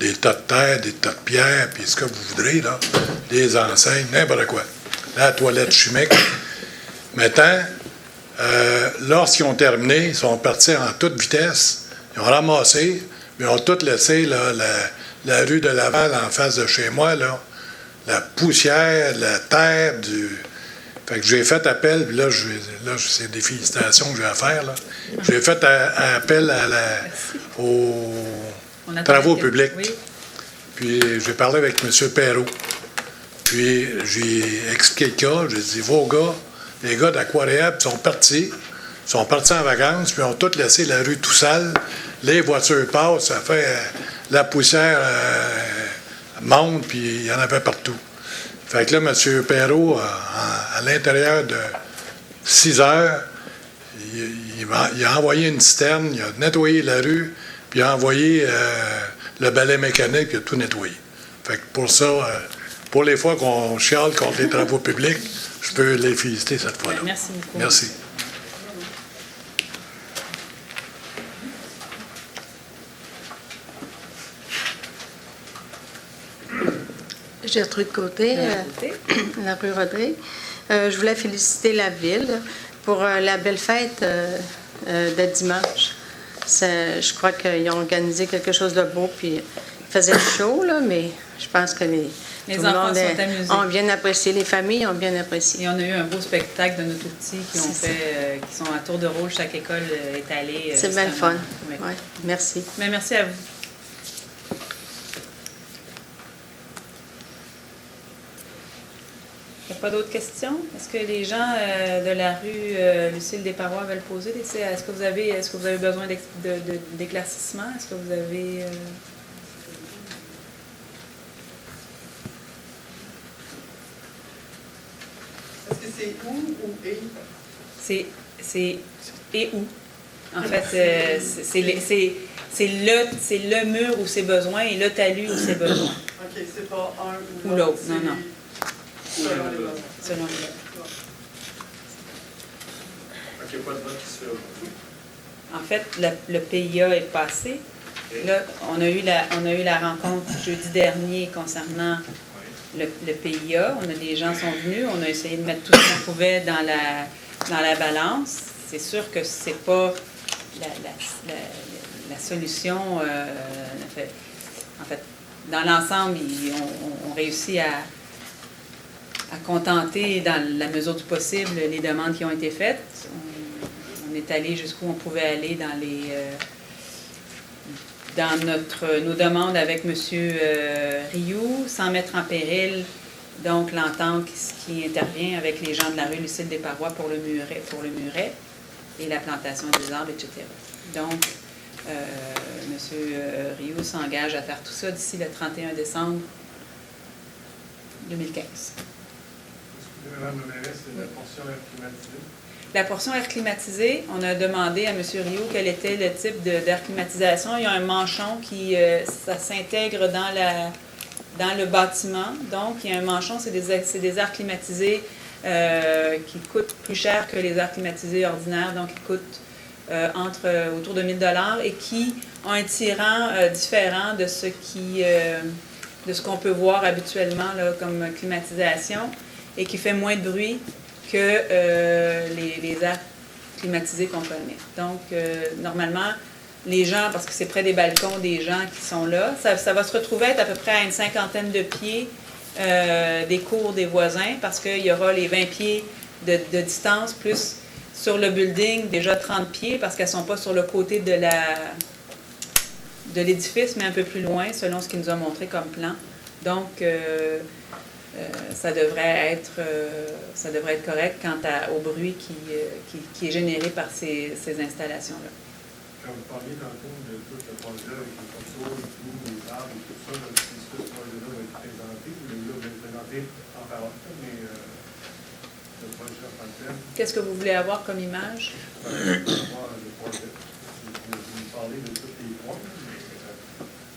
Des tas de terre, des tas de pierre, puis ce que vous voudrez, là, des enseignes, n'importe quoi. La toilette chimique. Maintenant, lorsqu'ils ont terminé, ils sont partis en toute vitesse, ils ont ramassé, mais ils ont tout laissé là, la rue de Laval en face de chez moi, là, la poussière, la terre, Fait que j'ai fait appel, puis là, c'est des félicitations que j'ai à faire, là. J'ai fait appel aux travaux publics. Oui. Puis j'ai parlé avec M. Perrault. Puis j'ai expliqué le cas. J'ai dit, vos gars, les gars d'Aquaréab sont partis en vacances, puis ont tous laissé la rue tout sale. Les voitures passent, ça fait la poussière monte, puis il y en avait partout. Fait que là, M. Perrault, à l'intérieur de 6 heures, il a envoyé une citerne, il a nettoyé la rue, puis il a envoyé le balai mécanique, il a tout nettoyé. Fait que pour ça, pour les fois qu'on chiale contre les travaux publics, je peux les féliciter cette fois-là. Merci beaucoup. Merci. Gertrude Côté, la rue Rodrigue. Je voulais féliciter la ville pour la belle fête de dimanche. Je crois qu'ils ont organisé quelque chose de beau, puis il faisait chaud, là, mais je pense que les enfants sont amusés. Ont bien apprécié, les familles ont bien apprécié. Et on a eu un beau spectacle de nos tout-petits qui sont à tour de rôle, chaque école est allée. C'est bien le fun. Oui. Ouais, merci. Mais merci à vous. Il n'y a pas d'autres questions? Est-ce que les gens de la rue Lucille Desparois veulent poser des... Est-ce que vous avez besoin d'éclaircissement? Est-ce que vous avez... Est-ce que c'est où ou et? C'est et où. En fait, c'est le mur où c'est besoin et le talus où c'est besoin. OK, c'est pas un ou l'autre. Non, non. Selon les besoins. Selon les besoins. OK, pas de vote qui se fait aujourd'hui. En fait, le PIA est passé. Là, on a eu la rencontre jeudi dernier concernant le PIA. Des gens sont venus. On a essayé de mettre tout ce qu'on pouvait dans la balance. C'est sûr que c'est pas la solution. En fait, dans l'ensemble, on réussit à contenter, dans la mesure du possible, les demandes qui ont été faites. On est allé jusqu'où on pouvait aller dans nos demandes avec M. Rioux, sans mettre en péril donc l'entente qui intervient avec les gens de la rue Lucille Desparois pour le muret et la plantation des arbres, etc. Donc, M. Rioux s'engage à faire tout ça d'ici le 31 décembre 2015. Madame la mairesse, c'est la portion climatisée. La portion air climatisé, on a demandé à M. Rio quel était le type d'air climatisation. Il y a un manchon qui ça s'intègre dans le bâtiment. Donc, il y a un manchon, c'est des airs climatisés qui coûtent plus cher que les airs climatisés ordinaires. Donc, ils coûtent autour de 1 000 $ et qui ont un tirant différent de ce qu'on peut voir habituellement là, comme climatisation et qui fait moins de bruit que les airs climatisés qu'on connaît. Donc, normalement, les gens, parce que c'est près des balcons des gens qui sont là, ça va se retrouver être à peu près à une 50aine de pieds des cours des voisins, parce qu'il y aura les 20 pieds de distance, plus sur le building, déjà 30 pieds, parce qu'elles ne sont pas sur le côté de l'édifice, mais un peu plus loin, selon ce qu'il nous a montré comme plan. Donc, ça devrait être correct quant au bruit qui est généré par ces installations-là. Quand vous parliez tantôt de tout le projet avec les photos, les arbres et tout ça, si ce projet-là va être présenté, là, va être présenté en parole, mais le projet en tant que tel. Qu'est-ce que vous voulez avoir comme image? Le projet. Vous parlez de tous les points,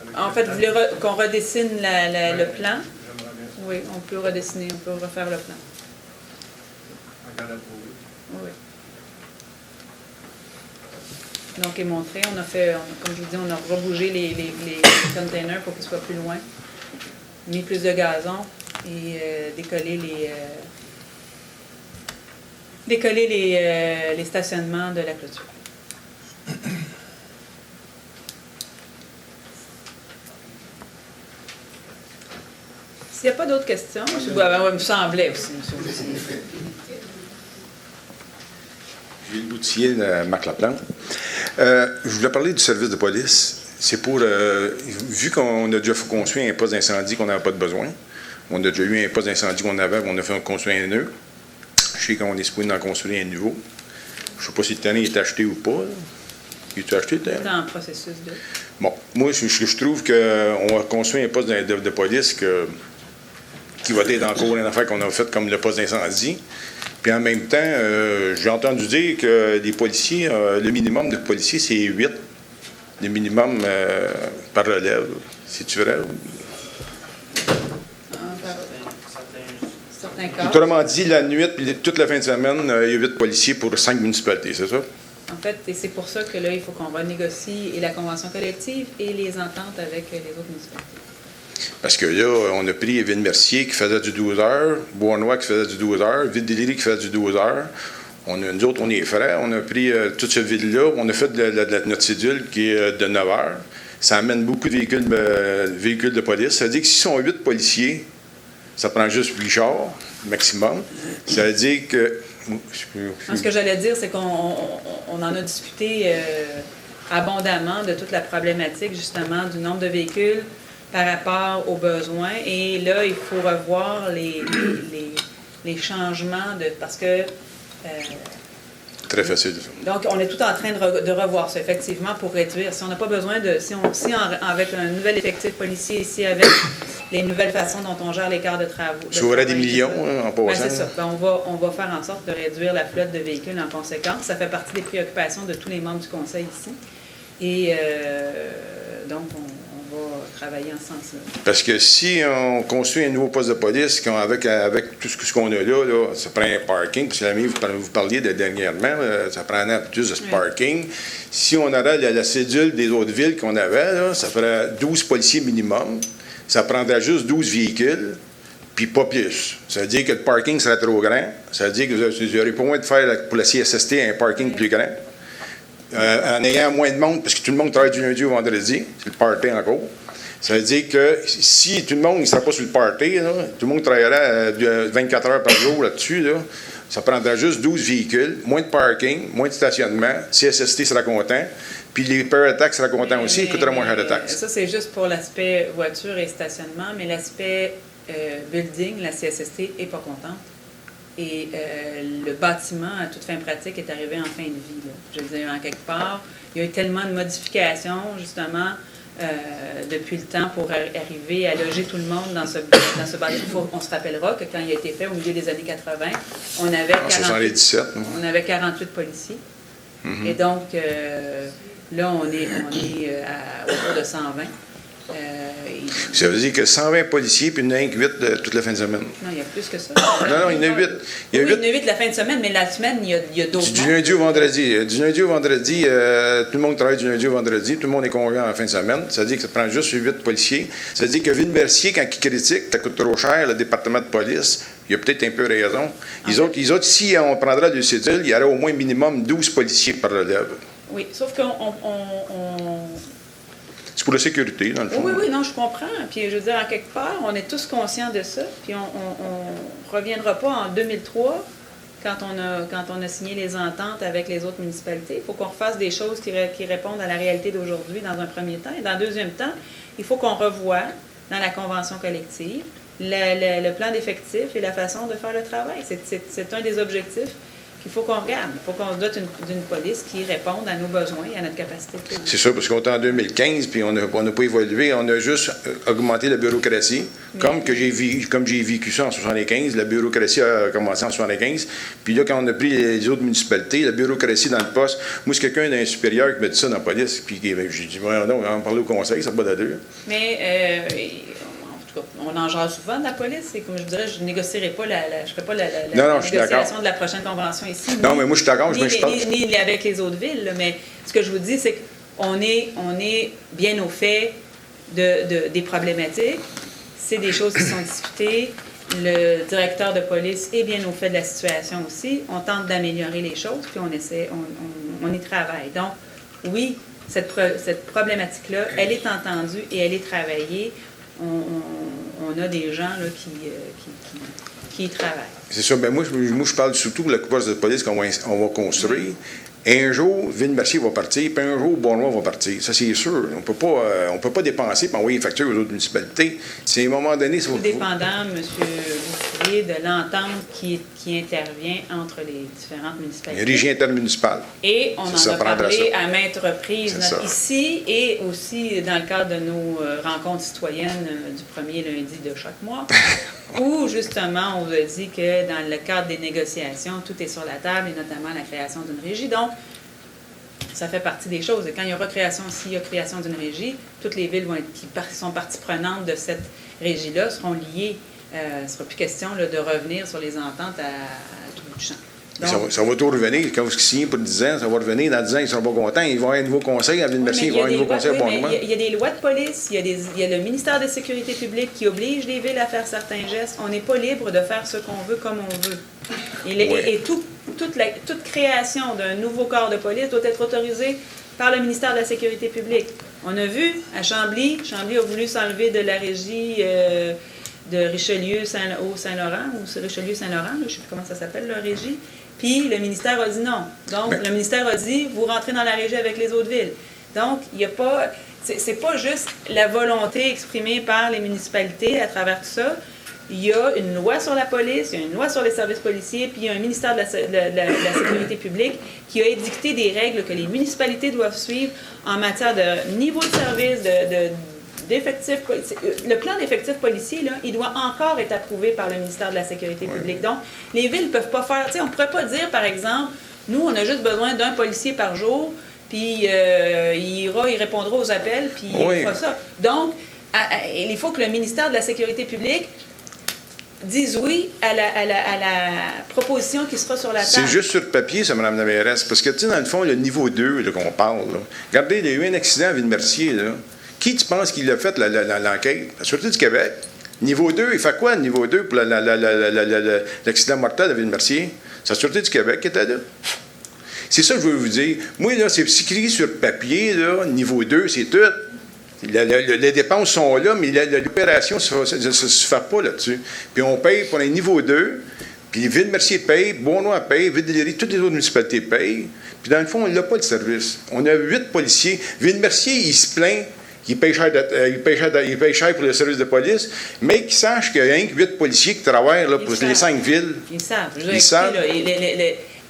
mais... En fait, vous voulez qu'on redessine le plan? Oui, on peut redessiner, on peut refaire le plan. Oui. Donc, est montré. On a fait, comme je vous dis, on a rebougé les containers pour qu'ils soient plus loin, mis plus de gazon et décoller les stationnements de la clôture. S'il n'y a pas d'autres questions, il me semblait aussi, M. Gilles Boutier, Marc Laplante. Je voulais parler du service de police. C'est pour, vu qu'on a déjà construit un poste d'incendie qu'on n'avait pas de besoin, on a déjà eu un poste d'incendie qu'on avait, on a fait construire un nœud. Je sais qu'on est supposé en construire un nouveau. Je ne sais pas si le terrain est acheté ou pas. Il est acheté le terrain? C'est en processus de... Bon, moi, je trouve qu'on va construire un poste de police qui va être encore une affaire qu'on a faite comme le poste d'incendie. Puis en même temps, j'ai entendu dire que les policiers, le minimum de policiers, c'est 8. Le minimum par relève. C'est-tu vrai? Certains cas. Autrement dit, la nuit puis toute la fin de semaine, il y a 8 policiers pour 5 municipalités, c'est ça? En fait, et c'est pour ça que là, il faut qu'on renégocie et la convention collective et les ententes avec les autres municipalités. Parce que là, on a pris Ville-Mercier qui faisait du 12 heures, Bois-Noir qui faisait du 12 heures, Ville-des-Liris qui faisait du 12 heures. Nous autres, on est frères. On a pris toute cette ville-là. On a fait notre cédule qui est de 9 heures. Ça amène beaucoup de véhicules de police. Ça veut dire que s'ils sont 8 policiers, ça prend juste 8 chars, maximum. Ça veut dire que... Ce que j'allais dire, c'est qu'on en a discuté abondamment de toute la problématique, justement, du nombre de véhicules par rapport aux besoins. Et là, il faut revoir les changements parce que... Très facile. Donc, on est tout en train de revoir ça, effectivement, pour réduire. Si on n'a pas besoin de... avec un nouvel effectif policier ici, avec les nouvelles façons dont on gère les quarts de travaux... Tu aurais des millions en passant. C'est ça. On va faire en sorte de réduire la flotte de véhicules en conséquence. Ça fait partie des préoccupations de tous les membres du Conseil ici. Et donc, on va travailler en ce sens-là. Parce que si on construit un nouveau poste de police, avec tout ce qu'on a là, ça prend un parking, parce que vous parliez de dernièrement, ça prenait plus de ce parking. Si on aurait la cédule des autres villes qu'on avait, là, ça ferait 12 policiers minimum. Ça prendrait juste 12 véhicules, puis pas plus. Ça veut dire que le parking serait trop grand. Ça veut dire que vous n'aurez pas moins de faire pour la CSST un parking plus grand. En ayant moins de monde, parce que tout le monde travaille du lundi au vendredi, c'est le party encore. Ça veut dire que si tout le monde ne serait pas sur le party, là, tout le monde travaillerait 24 heures par jour là-dessus, là, ça prendrait juste 12 véhicules, moins de parking, moins de stationnement, CSST sera content, puis les pairs de taxes seraient contents aussi, ils coûteraient moins cher de taxes. Ça, c'est juste pour l'aspect voiture et stationnement, mais l'aspect building, la CSST n'est pas contente. Et le bâtiment, à toute fin pratique, est arrivé en fin de vie. Là. Je veux dire, en quelque part, il y a eu tellement de modifications, justement, depuis le temps pour arriver à loger tout le monde dans ce bâtiment. On se rappellera que quand il a été fait au milieu des années 80, on avait, 48 policiers. Mm-hmm. Et donc, là, on est autour de 120. Ça veut dire que 120 policiers, puis il y en a 8 toute la fin de semaine. Non, il y a plus que ça. Non, il y en a 8. Il y en a 8 la fin de semaine, mais la semaine, il y a d'autres. Du lundi au vendredi. Du lundi au vendredi, tout le monde travaille du lundi au vendredi, tout le monde est congé en fin de semaine. Ça veut dire que ça prend juste 8 policiers. Ça veut dire que Ville-Mercier, quand il critique, ça coûte trop cher, le département de police, il a peut-être un peu raison. Les autres, si on prendra du cédule, il y aurait au moins minimum 12 policiers par relève. Oui, sauf qu'on... C'est pour la sécurité, dans le fond. Oui, non, je comprends. Puis, je veux dire, en quelque part, on est tous conscients de ça. Puis, on ne reviendra pas en 2003, quand on a signé les ententes avec les autres municipalités. Il faut qu'on refasse des choses qui répondent à la réalité d'aujourd'hui dans un premier temps. Et dans un deuxième temps, il faut qu'on revoie dans la convention collective le plan d'effectifs et la façon de faire le travail. C'est un des objectifs qu'il faut qu'on regarde. Il faut qu'on se dote d'une police qui réponde à nos besoins et à notre capacité. C'est ça, parce qu'on est en 2015, puis on n'a pas évolué. On a juste augmenté la bureaucratie, comme j'ai vécu ça en 75. La bureaucratie a commencé en 75. Puis là, quand on a pris les autres municipalités, la bureaucratie dans le poste, moi, c'est quelqu'un d'un supérieur qui m'a dit ça dans la police. Puis j'ai dit, non, on va en parler au conseil, ça n'a pas d'allure. Mais... on en jase souvent de la police. Et comme je dirais, je ne négocierai pas la négociation de la prochaine convention ici. Non, mais moi, je suis d'accord. Ni avec les autres villes. Là, mais ce que je vous dis, c'est qu'on est bien au fait des problématiques. C'est des choses qui sont discutées. Le directeur de police est bien au fait de la situation aussi. On tente d'améliorer les choses, puis on y travaille. Donc, oui, cette problématique-là, elle est entendue et elle est travaillée. On a des gens là, qui y travaillent. C'est ça. Moi, je parle surtout de la coupe de police qu'on va construire. Un jour, Ville-Mercier va partir, puis un jour, Bournois va partir. Ça, c'est sûr. On peut pas dépenser et envoyer une facture aux autres municipalités. C'est à un moment donné... Tout dépendant, M. Bouffrier, de l'entente qui intervient entre les différentes municipalités. Une régie intermunicipale. Et on en a parlé à maintes reprises ici et aussi dans le cadre de nos rencontres citoyennes du premier lundi de chaque mois, où justement on vous a dit que dans le cadre des négociations, tout est sur la table et notamment la création d'une régie. Donc, ça fait partie des choses. Et quand il y aura s'il y a création d'une régie, toutes les villes qui sont partie prenante de cette régie-là seront liées. Il ne sera plus question là, de revenir sur les ententes à tout bout de champ. Donc, ça va tout revenir. Quand vous signez pour 10 ans, ça va revenir. Dans 10 ans, ils ne seront pas contents. Ils vont avoir un nouveau conseil à Ville-Mercier. Ils vont avoir un nouveau conseil à Bournois. Il y a des lois de police. Il y a le ministère de la Sécurité publique qui oblige les villes à faire certains gestes. On n'est pas libre de faire ce qu'on veut comme on veut. Et toute création d'un nouveau corps de police doit être autorisée par le ministère de la Sécurité publique. On a vu à Chambly a voulu s'enlever de la régie de Richelieu-Saint-Laurent, ou Richelieu-Saint-Laurent, je ne sais plus comment ça s'appelle, la régie. Puis le ministère a dit non. Donc, le ministère a dit, vous rentrez dans la régie avec les autres villes. Donc, il n'y a pas... C'est pas juste la volonté exprimée par les municipalités à travers tout ça. Il y a une loi sur la police, il y a une loi sur les services policiers, puis il y a un ministère de la Sécurité publique qui a édicté des règles que les municipalités doivent suivre en matière de niveau de service, d'effectifs. Le plan d'effectifs policiers, là, il doit encore être approuvé par le ministère de la Sécurité publique. Donc, les villes ne peuvent pas faire... On ne pourrait pas dire, par exemple, nous, on a juste besoin d'un policier par jour, puis il répondra aux appels, puis il fera ça. Donc, il faut que le ministère de la Sécurité publique dise oui à la proposition qui sera sur la table. C'est juste sur le papier, ça, Mme la mairesse, parce que, tu sais, dans le fond, le niveau 2 qu'on parle, là, regardez, il y a eu un accident à Ville-Mercier, là. Qui tu penses qu'il a fait l'enquête? La Sûreté du Québec. Niveau 2, il fait quoi, le niveau 2 pour l'accident mortel à Ville-Mercier? C'est la Sûreté du Québec qui était là. C'est ça que je veux vous dire. Moi, là, c'est écrit sur le papier, là, niveau 2, c'est tout. Les dépenses sont là, mais l'opération ne se fait pas là-dessus. Puis on paye pour un niveau 2, puis Ville-Mercier paye, Bournois paye, Ville-de-Léry, toutes les autres municipalités payent. Puis dans le fond, on n'a pas de service. On a 8 policiers. Ville-Mercier, il se plaint. Il paye cher pour le service de police, mais qu'ils sachent qu'il y a rien que 8 policiers qui travaillent là, pour les 5 villes. Ils savent. Ils savent. Là,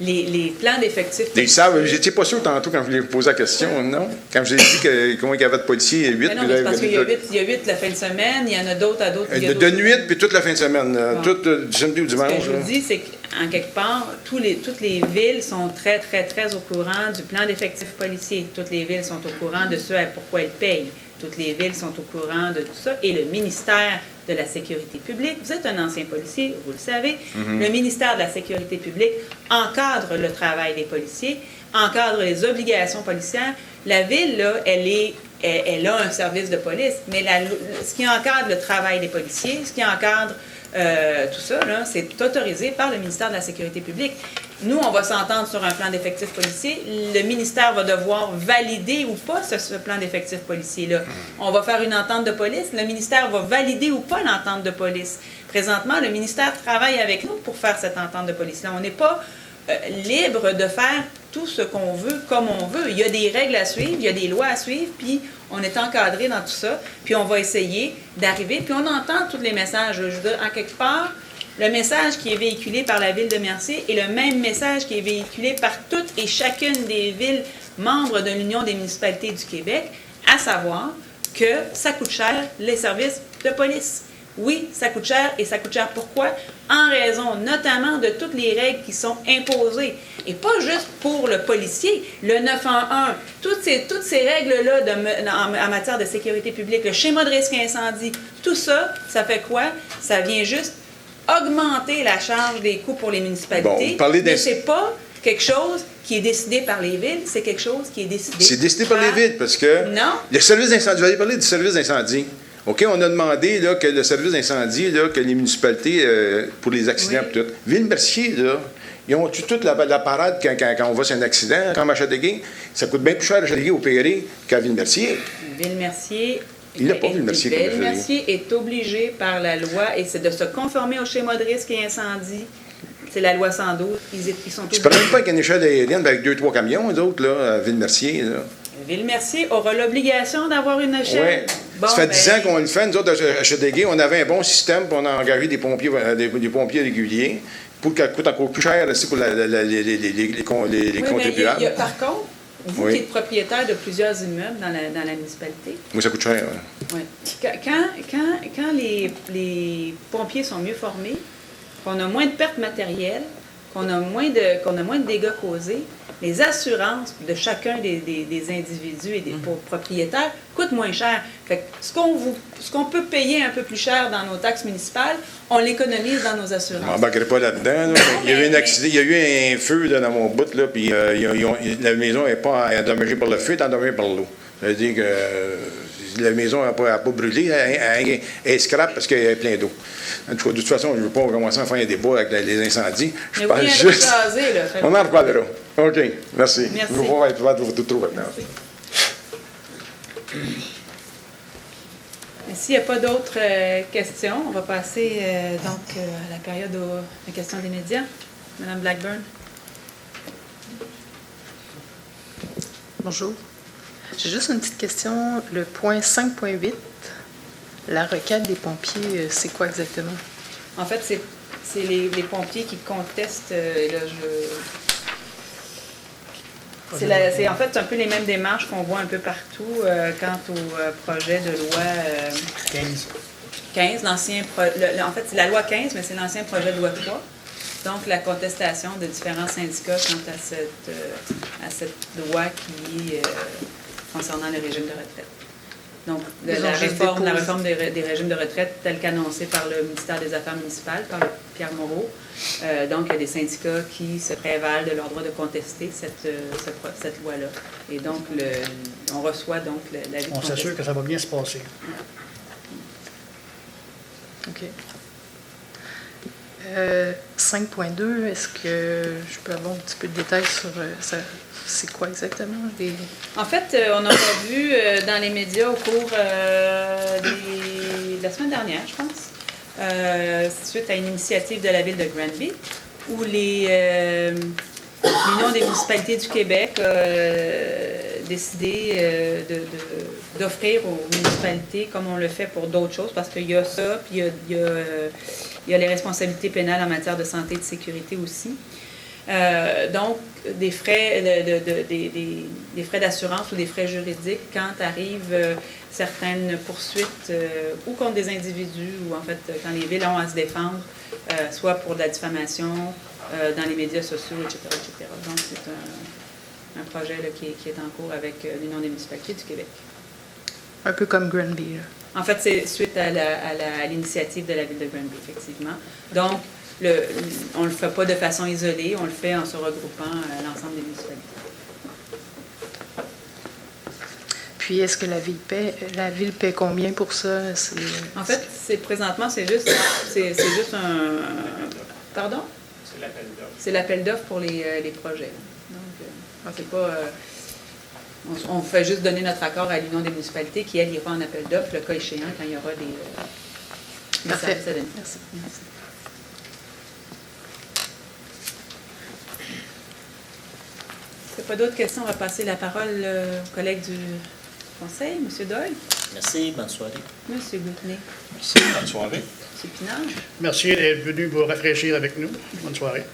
les plans d'effectifs. Ils savent, j'étais pas sûr tantôt quand je lui ai posé la question, non? Quand je vous ai dit combien il y avait de policiers, 8. Mais non, mais c'est parce qu'il y a 8 la fin de semaine, il y en a d'autres à d'autres. De nuit, puis toute la fin de semaine, tout du samedi au dimanche. Ce que je vous dis, c'est qu'en quelque part, toutes les villes sont très, très, très au courant du plan d'effectifs policiers. Toutes les villes sont au courant de ce pourquoi elles payent. Toutes les villes sont au courant de tout ça. Et le ministère de la Sécurité publique, vous êtes un ancien policier, vous le savez, le ministère de la Sécurité publique encadre le travail des policiers, encadre les obligations policières. La ville, là, elle a un service de police, mais ce qui encadre le travail des policiers, ce qui encadre tout ça, là, c'est autorisé par le ministère de la Sécurité publique. Nous, on va s'entendre sur un plan d'effectifs policiers. Le ministère va devoir valider ou pas ce plan d'effectifs policiers-là. On va faire une entente de police. Le ministère va valider ou pas l'entente de police. Présentement, le ministère travaille avec nous pour faire cette entente de police-là. On n'est pas libre de faire tout ce qu'on veut comme on veut. Il y a des règles à suivre, il y a des lois à suivre, puis on est encadré dans tout ça, puis on va essayer d'arriver, puis on entend tous les messages. Je veux dire, en quelque part, le message qui est véhiculé par la Ville de Mercier est le même message qui est véhiculé par toutes et chacune des villes membres de l'Union des municipalités du Québec, à savoir que ça coûte cher, les services de police. Oui, ça coûte cher, et ça coûte cher pourquoi? En raison notamment de toutes les règles qui sont imposées. Et pas juste pour le policier, le 911, toutes ces règles-là en matière de sécurité publique, le schéma de risque incendie, tout ça, ça fait quoi? Ça vient juste augmenter la charge des coûts pour les municipalités, mais c'est pas quelque chose qui est décidé par les villes, c'est quelque chose qui est décidé. C'est décidé par les villes parce que le service d'incendie, vous allez parler du service d'incendie. OK, on a demandé là, que le service d'incendie, là, que les municipalités, pour les accidents, oui. Tout. Ville-Mercier, là, ils ont toute la parade quand on va sur un accident, comme à Châteauguay. Ça coûte bien plus cher à Châteauguay opérer qu'à Ville-Mercier. Ville-Mercier. Il n'a pas Ville-Mercier comme Ville-Mercier est obligé par la loi, et c'est de se conformer au schéma de risque et incendie. C'est la loi 112. Ils sont obligés. Tu ne parles même pas avec une échelle aérienne avec 2-3 camions, eux autres, là, à Ville-Mercier. Ville-Mercier aura l'obligation d'avoir une échelle. Oui. Bon, ça fait 10 ans qu'on le fait. Nous autres, à Châteauguay, on avait un bon système, puis on a engagé des pompiers réguliers, pour que ça coûte encore plus cher aussi pour les contribuables. Par contre, vous qui êtes propriétaire de plusieurs immeubles dans la municipalité. Oui, ça coûte cher. Oui. Quand les pompiers sont mieux formés, qu'on a moins de pertes matérielles, qu'on a moins de dégâts causés, les assurances de chacun des individus et des propriétaires coûtent moins cher. Fait que ce qu'on peut payer un peu plus cher dans nos taxes municipales, on l'économise dans nos assurances. On n'embarquerait pas là-dedans. Là. Il y a eu un accident, il y a eu un feu là, dans mon bout, là, puis la maison n'est pas endommagée par le feu, elle est endommagée par l'eau. Ça veut dire que la maison n'a pas brûlé, elle est scrap parce qu'elle est pleine d'eau. En tout cas, de toute façon, je ne veux pas commencer à faire un débat avec les incendies. Je parle juste. Jaser, là, on en reparlera. OK, merci. Merci. Je vais tout trouver maintenant. S'il n'y a pas d'autres questions, on va passer donc à la période de questions des médias. Madame Blackburn. Bonjour. J'ai juste une petite question. Le point 5.8, la requête des pompiers, c'est quoi exactement? En fait, c'est les pompiers qui contestent. C'est en fait un peu les mêmes démarches qu'on voit un peu partout quant au projet de loi 15, l'ancien en fait, c'est la loi 15, mais c'est l'ancien projet de loi 3. Donc, la contestation de différents syndicats quant à cette loi qui est concernant le régime de retraite. Donc, la réforme des régimes de retraite telle qu'annoncée par le ministère des Affaires municipales, par Pierre Moreau. Donc, il y a des syndicats qui se prévalent de leur droit de contester cette loi-là. Et donc, on reçoit donc l'avis de on s'assure que ça va bien se passer. OK. 5.2, est-ce que je peux avoir un petit peu de détails sur ça? C'est quoi exactement? En fait, on a vu dans les médias au cours de la semaine dernière, je pense, suite à une initiative de la ville de Granby, où l'Union des municipalités du Québec a décidé d'offrir aux municipalités, comme on le fait pour d'autres choses, parce qu'il y a ça, puis il y a les responsabilités pénales en matière de santé et de sécurité aussi. Donc, des frais des frais d'assurance ou des frais juridiques quand arrivent certaines poursuites ou contre des individus ou en fait quand les villes ont à se défendre, soit pour de la diffamation dans les médias sociaux, etc. etc. Donc, c'est un projet là, qui est en cours avec l'Union des municipalités du Québec. Un peu comme Granby. Là. En fait, c'est suite à l'initiative de la ville de Granby, effectivement. Donc, on ne le fait pas de façon isolée, on le fait en se regroupant à l'ensemble des municipalités. Puis, est-ce que la ville paie combien pour ça? En fait, présentement, c'est juste un... Pardon? C'est l'appel d'offres. C'est l'appel d'offres pour les projets. Donc, c'est pas... on fait juste donner notre accord à l'Union des municipalités qui, elle, ira en appel d'offres, le cas échéant, quand il y aura des... Parfait. Merci. S'il n'y a pas d'autres questions, on va passer la parole au collègue du Conseil, M. Doyle. Merci, bonne soirée. M. Goutney. Merci, bonne soirée. M. Pinard. Merci d'être venu vous rafraîchir avec nous. Bonne soirée.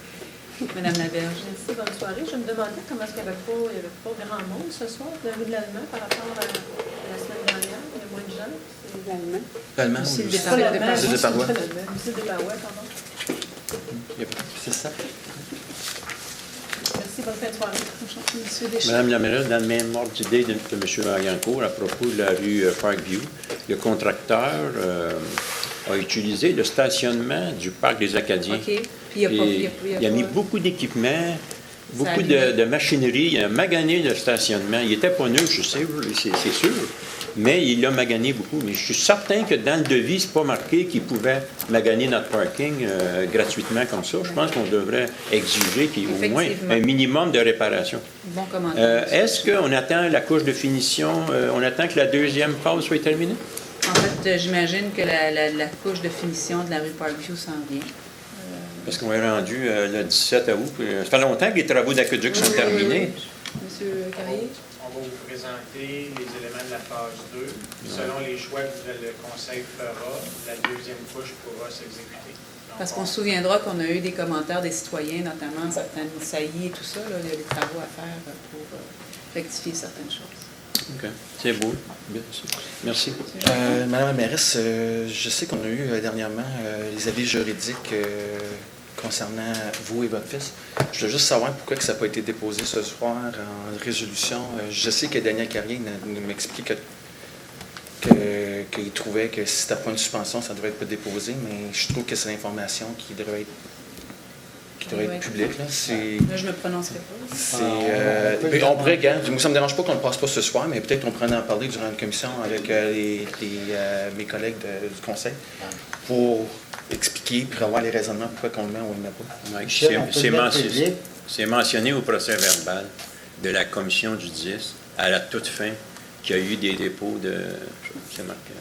Mme Laberge. Merci, bonne soirée. Je me demandais comment est-ce qu'il n'y avait pas grand monde ce soir de la rue de l'Allemand par rapport à la semaine dernière. Il y a moins de gens. C'est l'Allemand. L'Allemand Aussi ou le le Déparois. Déparois? Aussi le Déparois, pardon. C'est ça. Merci, bonne fin de soirée. Monsieur Deschamps. Madame la mairesse, dans le même ordre d'idée de M. Vaillancourt, à propos de la rue Parkview, le contracteur a utilisé le stationnement du parc des Acadiens. OK. Puis il a mis beaucoup d'équipements, beaucoup de machinerie, il a magané le stationnement. Il n'était pas neuf, je sais, c'est sûr, mais il l'a magané beaucoup. Mais je suis certain que dans le devis, ce n'est pas marqué qu'il pouvait maganer notre parking gratuitement comme ça. Je pense qu'on devrait exiger qu'il y ait au moins un minimum de réparation. Bon commentaire. Est-ce qu'on attend la couche de finition, on attend que la deuxième phase soit terminée? En fait, j'imagine que la couche de finition de la rue Parkview s'en vient. Parce qu'on est rendu le 17 août. Ça fait longtemps que les travaux d'aqueduc sont terminés. Monsieur Carrier? On va vous présenter les éléments de la phase 2. Selon les choix que le Conseil fera, la deuxième couche pourra s'exécuter. Parce qu'on se souviendra qu'on a eu des commentaires des citoyens, notamment certaines saillies et tout ça. Là, il y a des travaux à faire pour rectifier certaines choses. OK. C'est beau. Merci. Madame la mairesse, je sais qu'on a eu dernièrement les avis juridiques concernant vous et votre fils. Je veux juste savoir pourquoi que ça n'a pas été déposé ce soir en résolution. Je sais que Daniel Carrier m'explique qu'il trouvait que si c'était pas une suspension, ça devrait être pas déposé, mais je trouve que c'est l'information qui devrait être publique. Là, je ne me prononcerai pas. On pourrait, moi, ça ne me dérange pas qu'on ne le passe pas ce soir, mais peut-être qu'on pourrait en parler durant une commission avec mes collègues du Conseil pour expliquer, pour avoir les raisonnements pourquoi on le met ou on ne le met pas. C'est mentionné au procès verbal de la commission du 10 à la toute fin qu'il y a eu des dépôts c'est marqué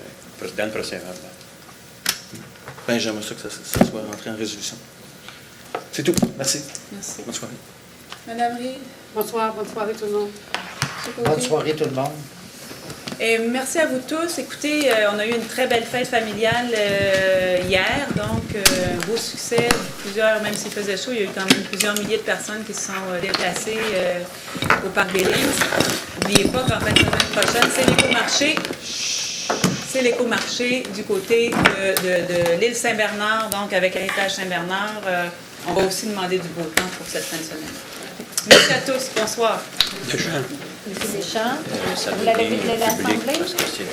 dans le procès verbal. Bien, j'aimerais ça que ça soit rentré en résolution. C'est tout. Merci. Merci. Bonne soirée. Madame Reed. Bonsoir, bonne soirée tout le monde. Bonne soirée tout le monde. Et merci à vous tous. Écoutez, on a eu une très belle fête familiale hier, donc un beau succès. Même s'il faisait chaud, il y a eu quand même plusieurs milliers de personnes qui se sont déplacées au Parc des Lignes. N'oubliez pas qu'en fin de semaine prochaine, c'est l'écomarché. C'est l'écomarché du côté de l'île Saint-Bernard, donc avec Héritage Saint-Bernard. On va aussi demander du beau temps pour cette fin de semaine. Merci à tous. Bonsoir. Monsieur Deschamps, vous l'avez dit de l'Assemblée? Parce que c'est